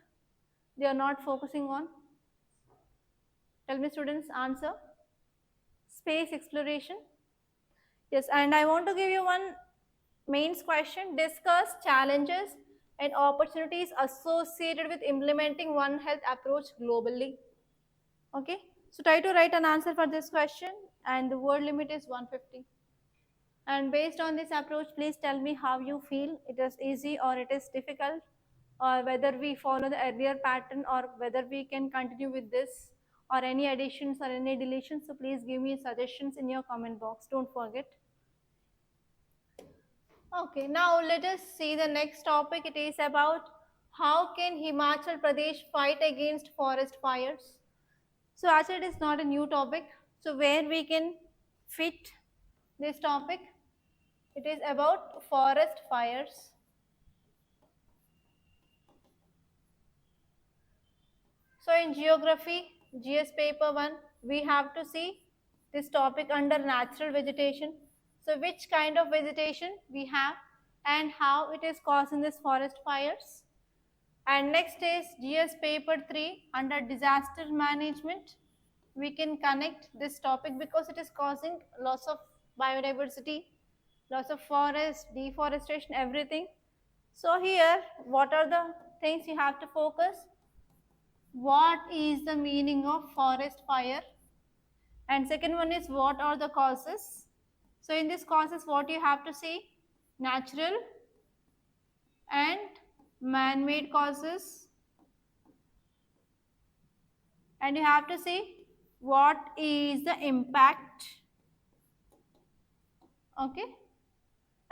they are not focusing on? Tell me students, answer. Space exploration. Yes, and I want to give you one mains question. Discuss challenges and opportunities associated with implementing One Health approach globally. Okay, so try to write an answer for this question, and the word limit is 150. And based on this approach, please tell me how you feel. It is easy or it is difficult, or whether we follow the earlier pattern or whether we can continue with this, or any additions or any deletions. So please give me suggestions in your comment box. Don't forget. Okay, now let us see the next topic. It is about how can Himachal Pradesh fight against forest fires. So as it is not a new topic, so where we can fit this topic, it is about forest fires. So in geography, GS paper 1, we have to see this topic under natural vegetation. So which kind of vegetation we have and how it is causing this forest fires. And next is GS paper 3 under disaster management. We can connect this topic because it is causing loss of biodiversity, loss of forest, deforestation, everything. So here, what are the things you have to focus? What is the meaning of forest fire? And second one is what are the causes? So in this causes, what you have to see? Natural and man-made causes. And you have to see what is the impact, okay,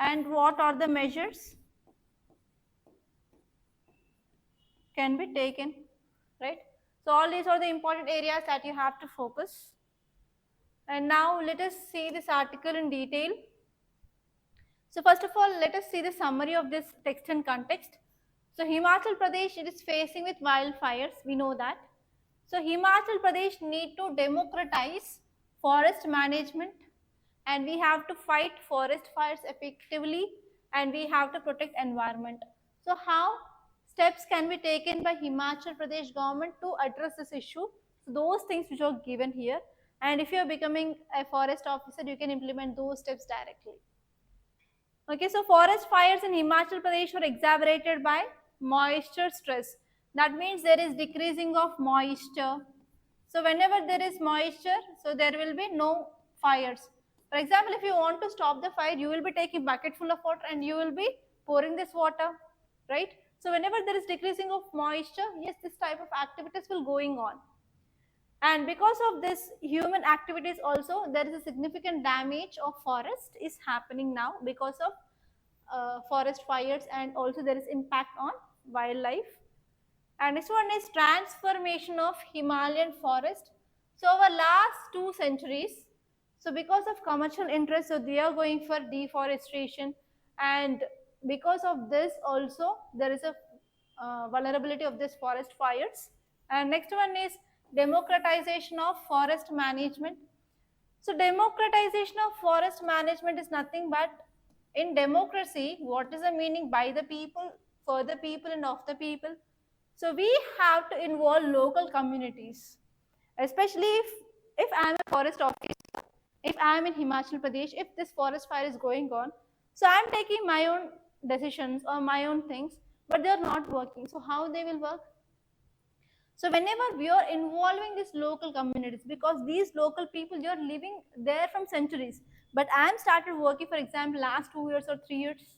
and what are the measures can be taken, right? So all these are the important areas that you have to focus. And now let us see this article in detail. So first of all, let us see the summary of this text and context. So Himachal Pradesh, it is facing with wildfires, we know that. So Himachal Pradesh need to democratize forest management, and we have to fight forest fires effectively, and we have to protect environment. So how? steps can be taken by Himachal Pradesh government to address this issue. So those things which are given here, and if you are becoming a forest officer, you can implement those steps directly. Okay, so forest fires in Himachal Pradesh were exacerbated by moisture stress. That means there is decreasing of moisture. So whenever there is moisture, so there will be no fires. For example, if you want to stop the fire, you will be taking bucket full of water and you will be pouring this water, right? So whenever there is decreasing of moisture, yes, this type of activities will going on. And because of this human activities also, there is a significant damage of forest is happening now because of forest fires, and also there is impact on wildlife. And this one is transformation of Himalayan forest. So over last 2 centuries, so because of commercial interest, so they are going for deforestation, and because of this also there is a vulnerability of this forest fires. And next one is democratization of forest management. So democratization of forest management is nothing but, in democracy, what is the meaning? By the people, for the people, and of the people. So we have to involve local communities, especially if I am a forest officer, if I am in Himachal Pradesh, if this forest fire is going on, so I am taking my own decisions or my own things, but they are not working. So how they will work? So whenever we are involving these local communities, because these local people, they are living there from centuries, but I am started working, for example, last 2 years or 3 years,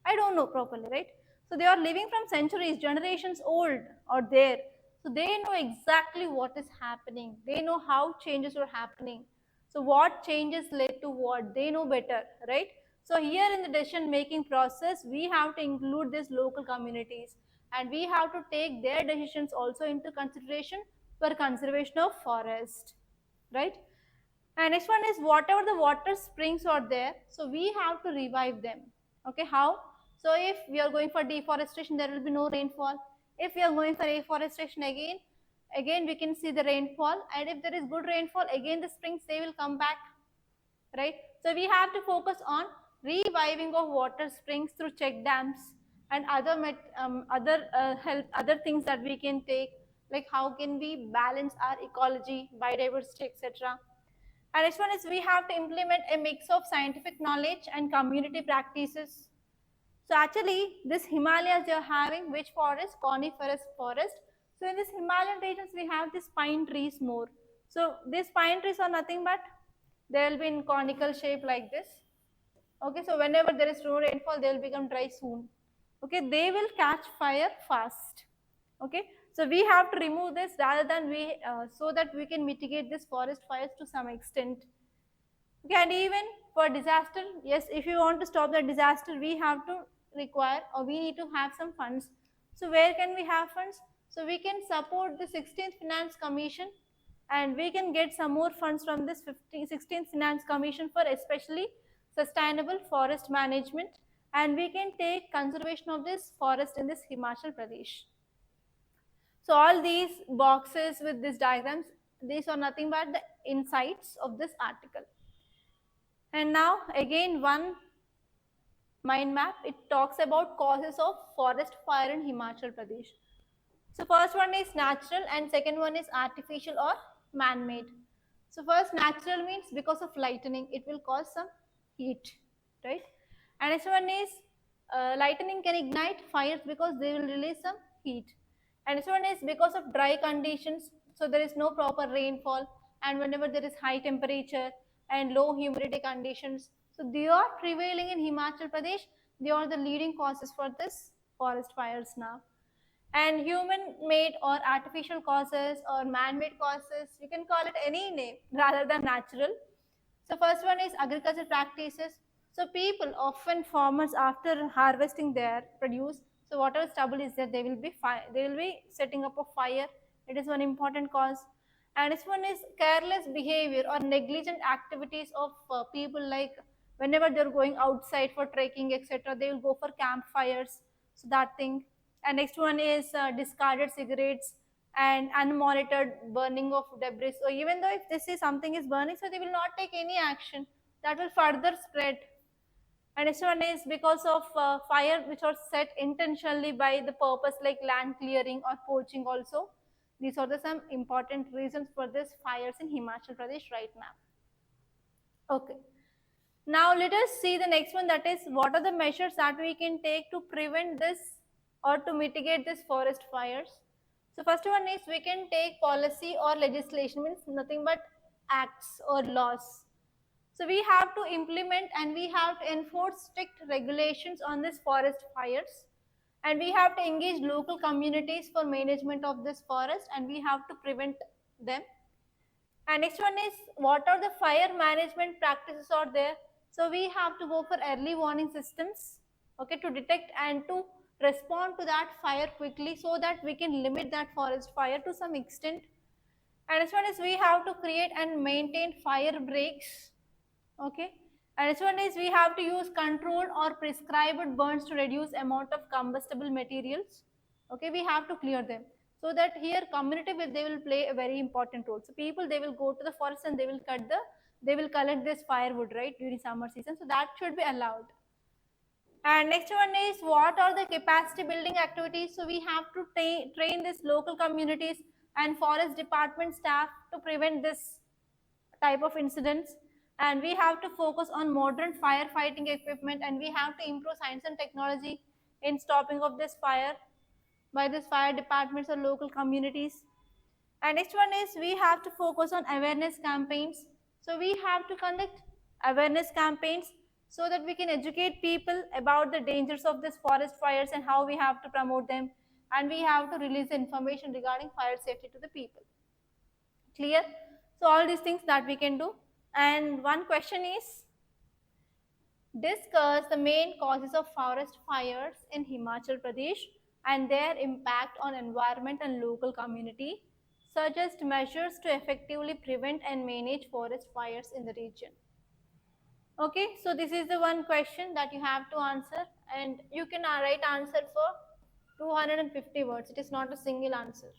I don't know properly, right? So they are living from centuries, generations old or there. So they know exactly what is happening. They know how changes are happening. So what changes led to what, they know better, right? So here in the decision making process, we have to include these local communities, and we have to take their decisions also into consideration for conservation of forest, right? And next one is whatever the water springs are there, so we have to revive them. Okay, how? So if we are going for deforestation, there will be no rainfall. If we are going for afforestation, again we can see the rainfall, and if there is good rainfall, again the springs, they will come back, right? So we have to focus on reviving of water springs through check dams and other things that we can take, like how can we balance our ecology, biodiversity, etc. And next one is we have to implement a mix of scientific knowledge and community practices. So actually, this Himalayas, they are having which forest? Coniferous forest. So in this Himalayan regions, we have these pine trees more. So these pine trees are nothing but, they will be in conical shape like this. Okay, so whenever there is no rainfall, they will become dry soon. Okay, they will catch fire fast. Okay, so we have to remove this rather than so that we can mitigate this forest fires to some extent. Okay, and even for disaster, yes, if you want to stop the disaster, we have to require, or we need to have some funds. So where can we have funds? So we can support the 16th Finance Commission, and we can get some more funds from this 16th Finance Commission for especially sustainable forest management, and we can take conservation of this forest in this Himachal Pradesh. So all these boxes with these diagrams, these are nothing but the insights of this article. And now again one mind map, it talks about causes of forest fire in Himachal Pradesh. So first one is natural and second one is artificial or man-made. So first, natural means because of lightning, it will cause some heat, right? And next one is lightning can ignite fires because they will release some heat. And next one is because of dry conditions, so there is no proper rainfall, and whenever there is high temperature and low humidity conditions, so they are prevailing in Himachal Pradesh. They are the leading causes for this forest fires now. And human made or artificial causes or man made causes, you can call it any name rather than natural. So first one is agricultural practices. So people, often farmers, after harvesting their produce, so whatever stubble is there, they will be setting up a fire. It is one important cause. And this one is careless behavior or negligent activities of people, like whenever they're going outside for trekking, etc., they will go for campfires. So that thing. And next one is discarded cigarettes and unmonitored burning of debris. So even though if they see something is burning, so they will not take any action, that will further spread. And next one is because of fire which was set intentionally by the purpose like land clearing or poaching also. These are the some important reasons for this fires in Himachal Pradesh right now. Okay. Now let us see the next one, that is what are the measures that we can take to prevent this or to mitigate this forest fires. So first one is we can take policy or legislation, means nothing but acts or laws. So we have to implement and we have to enforce strict regulations on this forest fires, and we have to engage local communities for management of this forest, and we have to prevent them. And next one is what are the fire management practices are there. So we have to go for early warning systems, okay, to detect and to respond to that fire quickly so that we can limit that forest fire to some extent. And next one is we have to create and maintain fire breaks, okay. And next one is we have to use controlled or prescribed burns to reduce amount of combustible materials, okay. We have to clear them, so that here community will, they will play a very important role. So people, they will go to the forest and they will they will collect this firewood, right, during summer season, so that should be allowed. And next one is what are the capacity building activities. So we have to train this local communities and forest department staff to prevent this type of incidents. And we have to focus on modern firefighting equipment, and we have to improve science and technology in stopping of this fire by this fire departments or local communities. And next one is we have to focus on awareness campaigns. So we have to conduct awareness campaigns so that we can educate people about the dangers of this forest fires and how we have to promote them, and we have to release information regarding fire safety to the people. Clear? So all these things that we can do. And one question is, discuss the main causes of forest fires in Himachal Pradesh and their impact on environment and local community. Suggest measures to effectively prevent and manage forest fires in the region. Okay, so this is the one question that you have to answer, and you can write answer for 250 words. It is not a single answer.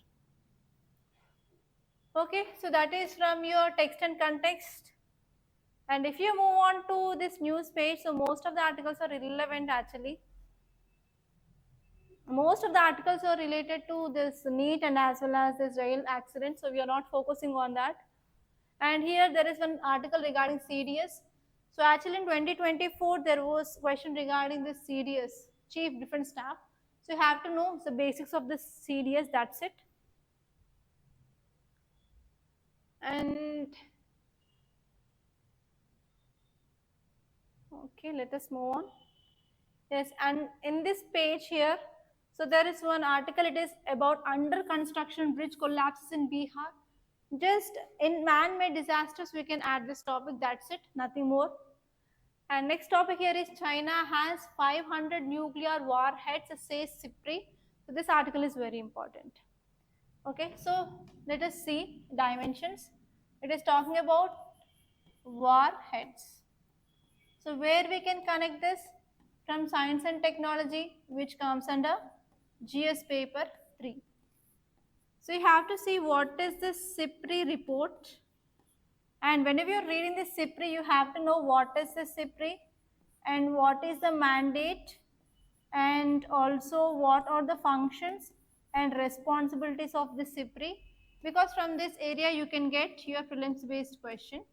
Okay, so that is from your text and context. And if you move on to this news page, so most of the articles are irrelevant actually. Most of the articles are related to this NEET and as well as this rail accident, so we are not focusing on that. And here there is one article regarding CDS. So actually in 2024 there was question regarding this CDS, Chief Defence Staff. So you have to know the basics of this CDS, that's it. And okay, let us move on. Yes, and in this page here, so there is one article, it is about under construction bridge collapses in Bihar. Just in man-made disasters we can add this topic, that's it, nothing more. And next topic here is China has 500 nuclear warheads, says SIPRI. So this article is very important. Okay, so let us see dimensions. It is talking about warheads. So where we can connect this? From science and technology, which comes under GS paper 3. So you have to see what is this SIPRI report. And whenever you're reading this SIPRI, you have to know what is the SIPRI and what is the mandate, and also what are the functions and responsibilities of the SIPRI, because from this area you can get your prelims based question.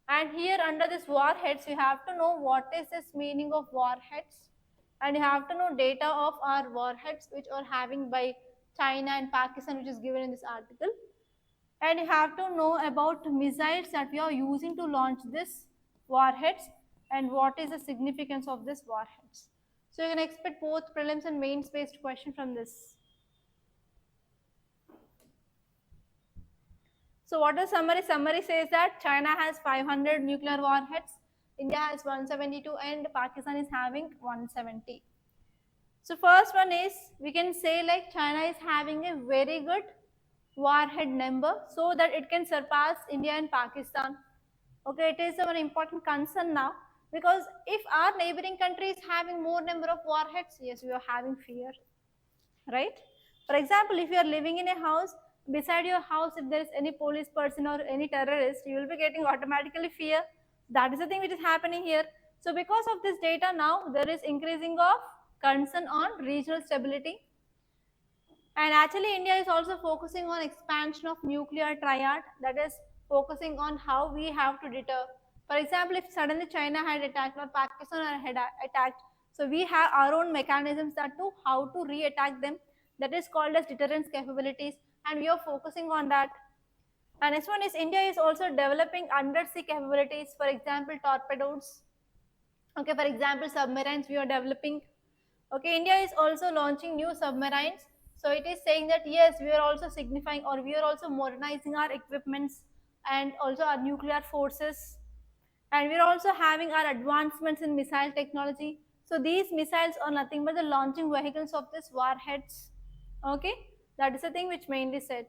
And here under this warheads, you have to know what is this meaning of warheads, and you have to know data of our warheads which are having by China and Pakistan, which is given in this article. And you have to know about missiles that we are using to launch this warheads and what is the significance of this warheads. So you can expect both prelims and mains based question from this. So what is summary? Summary says that China has 500 nuclear warheads, India has 172, and Pakistan is having 170. So first one is, we can say like China is having a very good warhead number so that it can surpass India and Pakistan. Okay, it is a very important concern now, because if our neighboring country is having more number of warheads, yes, we are having fear, right? For example, if you are living in a house, beside your house if there is any police person or any terrorist, you will be getting automatically fear. That is the thing which is happening here. So because of this data now, there is increasing of concern on regional stability. And actually India is also focusing on expansion of nuclear triad, that is focusing on how we have to deter. For example, if suddenly China had attacked or Pakistan had attacked, so we have our own mechanisms that to how to re-attack them, that is called as deterrence capabilities, and we are focusing on that. And next one is India is also developing undersea capabilities, for example torpedoes. Okay, for example submarines we are developing. Okay, India is also launching new submarines. So it is saying that yes, we are also signifying or we are also modernizing our equipments and also our nuclear forces. And we are also having our advancements in missile technology. So these missiles are nothing but the launching vehicles of these warheads. Okay, that is the thing which mainly said.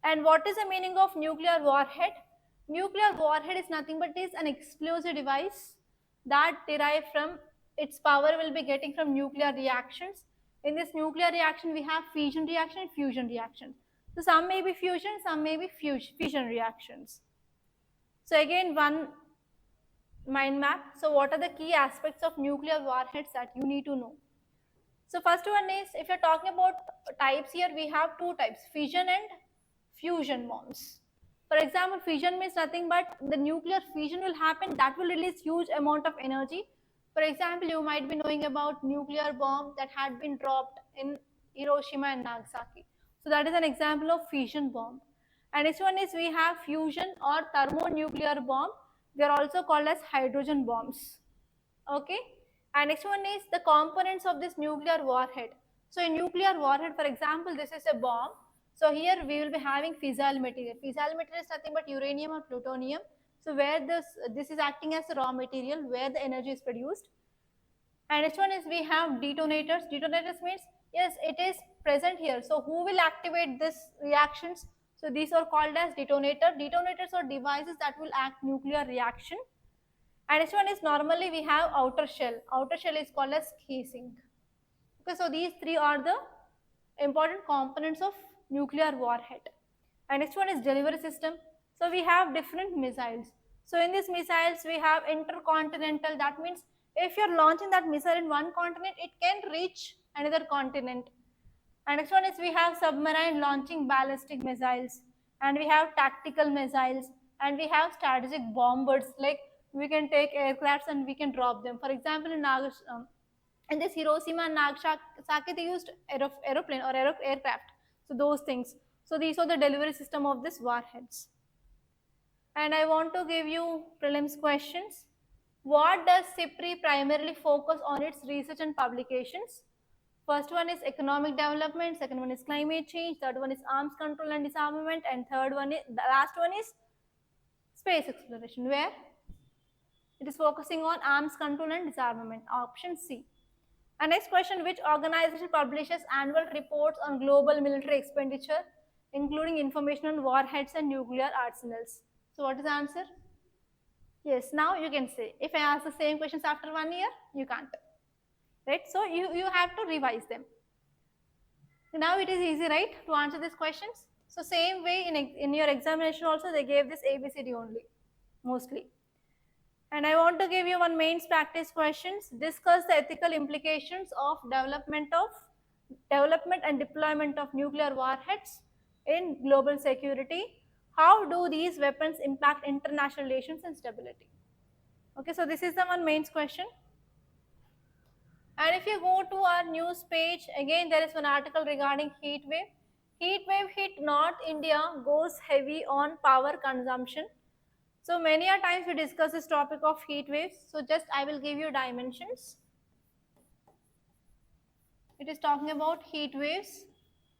And what is the meaning of nuclear warhead? Nuclear warhead is nothing but is an explosive device that derive from its power will be getting from nuclear reactions. In this nuclear reaction, we have fission reaction and fusion reaction. So some may be fusion, some may be fission reactions. So again, one mind map. So what are the key aspects of nuclear warheads that you need to know? So first one is, if you're talking about types here, we have two types, fission and fusion bombs. For example, fission means nothing but the nuclear fission will happen, that will release huge amount of energy. For example, you might be knowing about nuclear bomb that had been dropped in Hiroshima and Nagasaki. So that is an example of fission bomb. And next one is we have fusion or thermonuclear bomb. They are also called as hydrogen bombs. Okay, and next one is the components of this nuclear warhead. So in nuclear warhead, for example, this is a bomb. So here we will be having fissile material. Fissile material is nothing but uranium or plutonium. So where this is acting as a raw material where the energy is produced. And next one is we have detonators. Detonators means yes, it is present here. So who will activate this reactions? So these are called as detonator. Detonators are devices that will act nuclear reaction. And next one is normally we have outer shell. Outer shell is called as casing. Okay, so these three are the important components of nuclear warhead. And next one is delivery system. So we have different missiles. So in these missiles we have intercontinental. That means if you're launching that missile in one continent, it can reach another continent. And next one is we have submarine launching ballistic missiles, and we have tactical missiles, and we have strategic bombers. Like we can take aircrafts and we can drop them. For example, in this Hiroshima and Nagasaki, they used aeroplane or aircraft. So those things. So these are the delivery system of these warheads. And I want to give you prelims questions. What does CIPRI primarily focus on its research and publications? First one is economic development, second one is climate change, third one is arms control and disarmament, and the last one is space exploration, where it is focusing on arms control and disarmament, option C. And next question, which organization publishes annual reports on global military expenditure, including information on warheads and nuclear arsenals? So what is the answer? Yes, now you can say. If I ask the same questions after 1 year, you can't. Right? So you have to revise them. Now it is easy, right, to answer these questions. So same way in your examination also they gave this ABCD only, mostly. And I want to give you one mains practice questions. Discuss the ethical implications of development and deployment of nuclear warheads in global security. How do these weapons impact international relations and stability? Okay, so this is the one mains question. And if you go to our news page, again there is one article regarding heat wave. Heat wave hit North India, goes heavy on power consumption. So many a times we discuss this topic of heat waves. So just I will give you dimensions. It is talking about heat waves.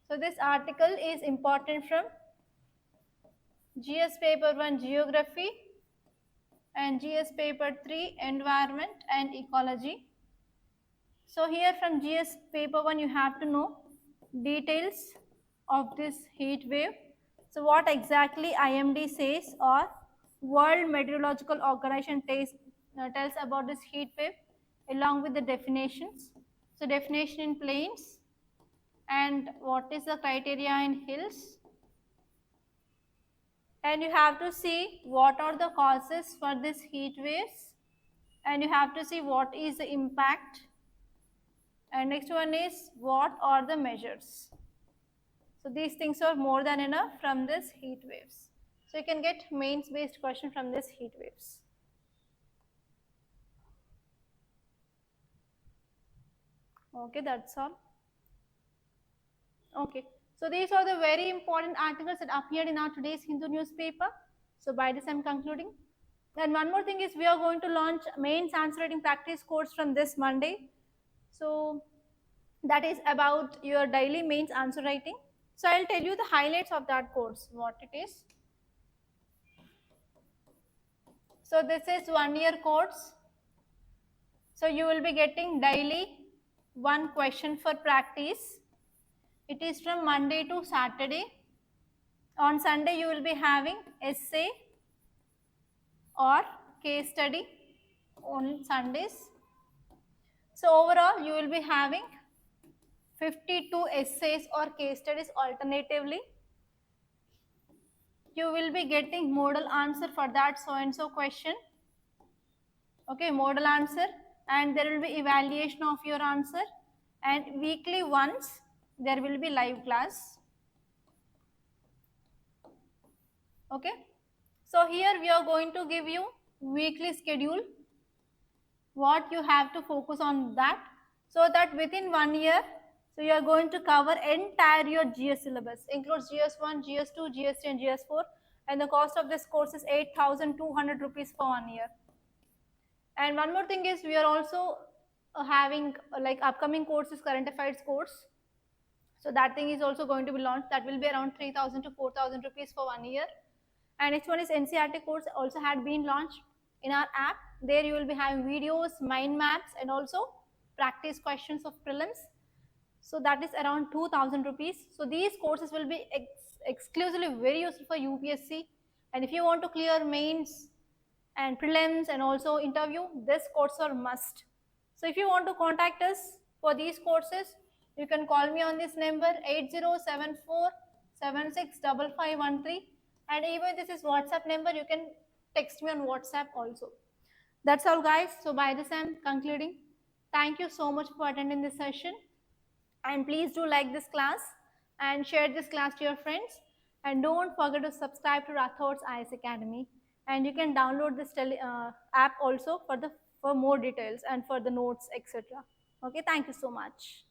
So this article is important from GS paper 1 geography and GS paper 3 environment and ecology. So here from GS paper 1 you have to know details of this heat wave. So what exactly IMD says or World Meteorological Organization tells about this heat wave along with the definitions. So definition in plains and what is the criteria in hills. And you have to see what are the causes for this heat waves and you have to see what is the impact, and next one is what are the measures. So these things are more than enough from this heat waves. So you can get mains based question from this heat waves. Okay, that's all. Okay, so these are the very important articles that appeared in our today's Hindu newspaper. So by this I'm concluding. And one more thing is we are going to launch mains answer writing practice course from this Monday. So that is about your daily mains answer writing. So I'll tell you the highlights of that course, what it is. So this is 1 year course. So you will be getting daily one question for practice. It is from Monday to Saturday. On Sunday you will be having essay or case study on Sundays. So overall you will be having 52 essays or case studies alternatively. You will be getting modal answer for that so and so question. Okay, modal answer, and there will be evaluation of your answer, and weekly once there will be live class. Okay, so here we are going to give you weekly schedule, what you have to focus on that, so that within 1 year, so you are going to cover entire your GS syllabus, includes GS1, GS2, GS3 and GS4, and the cost of this course is 8,200 rupees for 1 year. And one more thing is we are also having like upcoming courses, current affairs course. So that thing is also going to be launched. That will be around 3,000 to 4,000 rupees for 1 year. And next one is NCRT course, also had been launched in our app. There you will be having videos, mind maps, and also practice questions of prelims. So that is around 2,000 rupees. So these courses will be exclusively very useful for UPSC. And if you want to clear mains and prelims and also interview, this course are must. So if you want to contact us for these courses, you can call me on this number 8074765513, and even this is WhatsApp number, you can text me on WhatsApp also. That's all guys. So by this I'm concluding. Thank you so much for attending this session, and please do like this class and share this class to your friends, and don't forget to subscribe to Rathods IAS Academy, and you can download this app also for more details and for the notes, etc. Okay, thank you so much.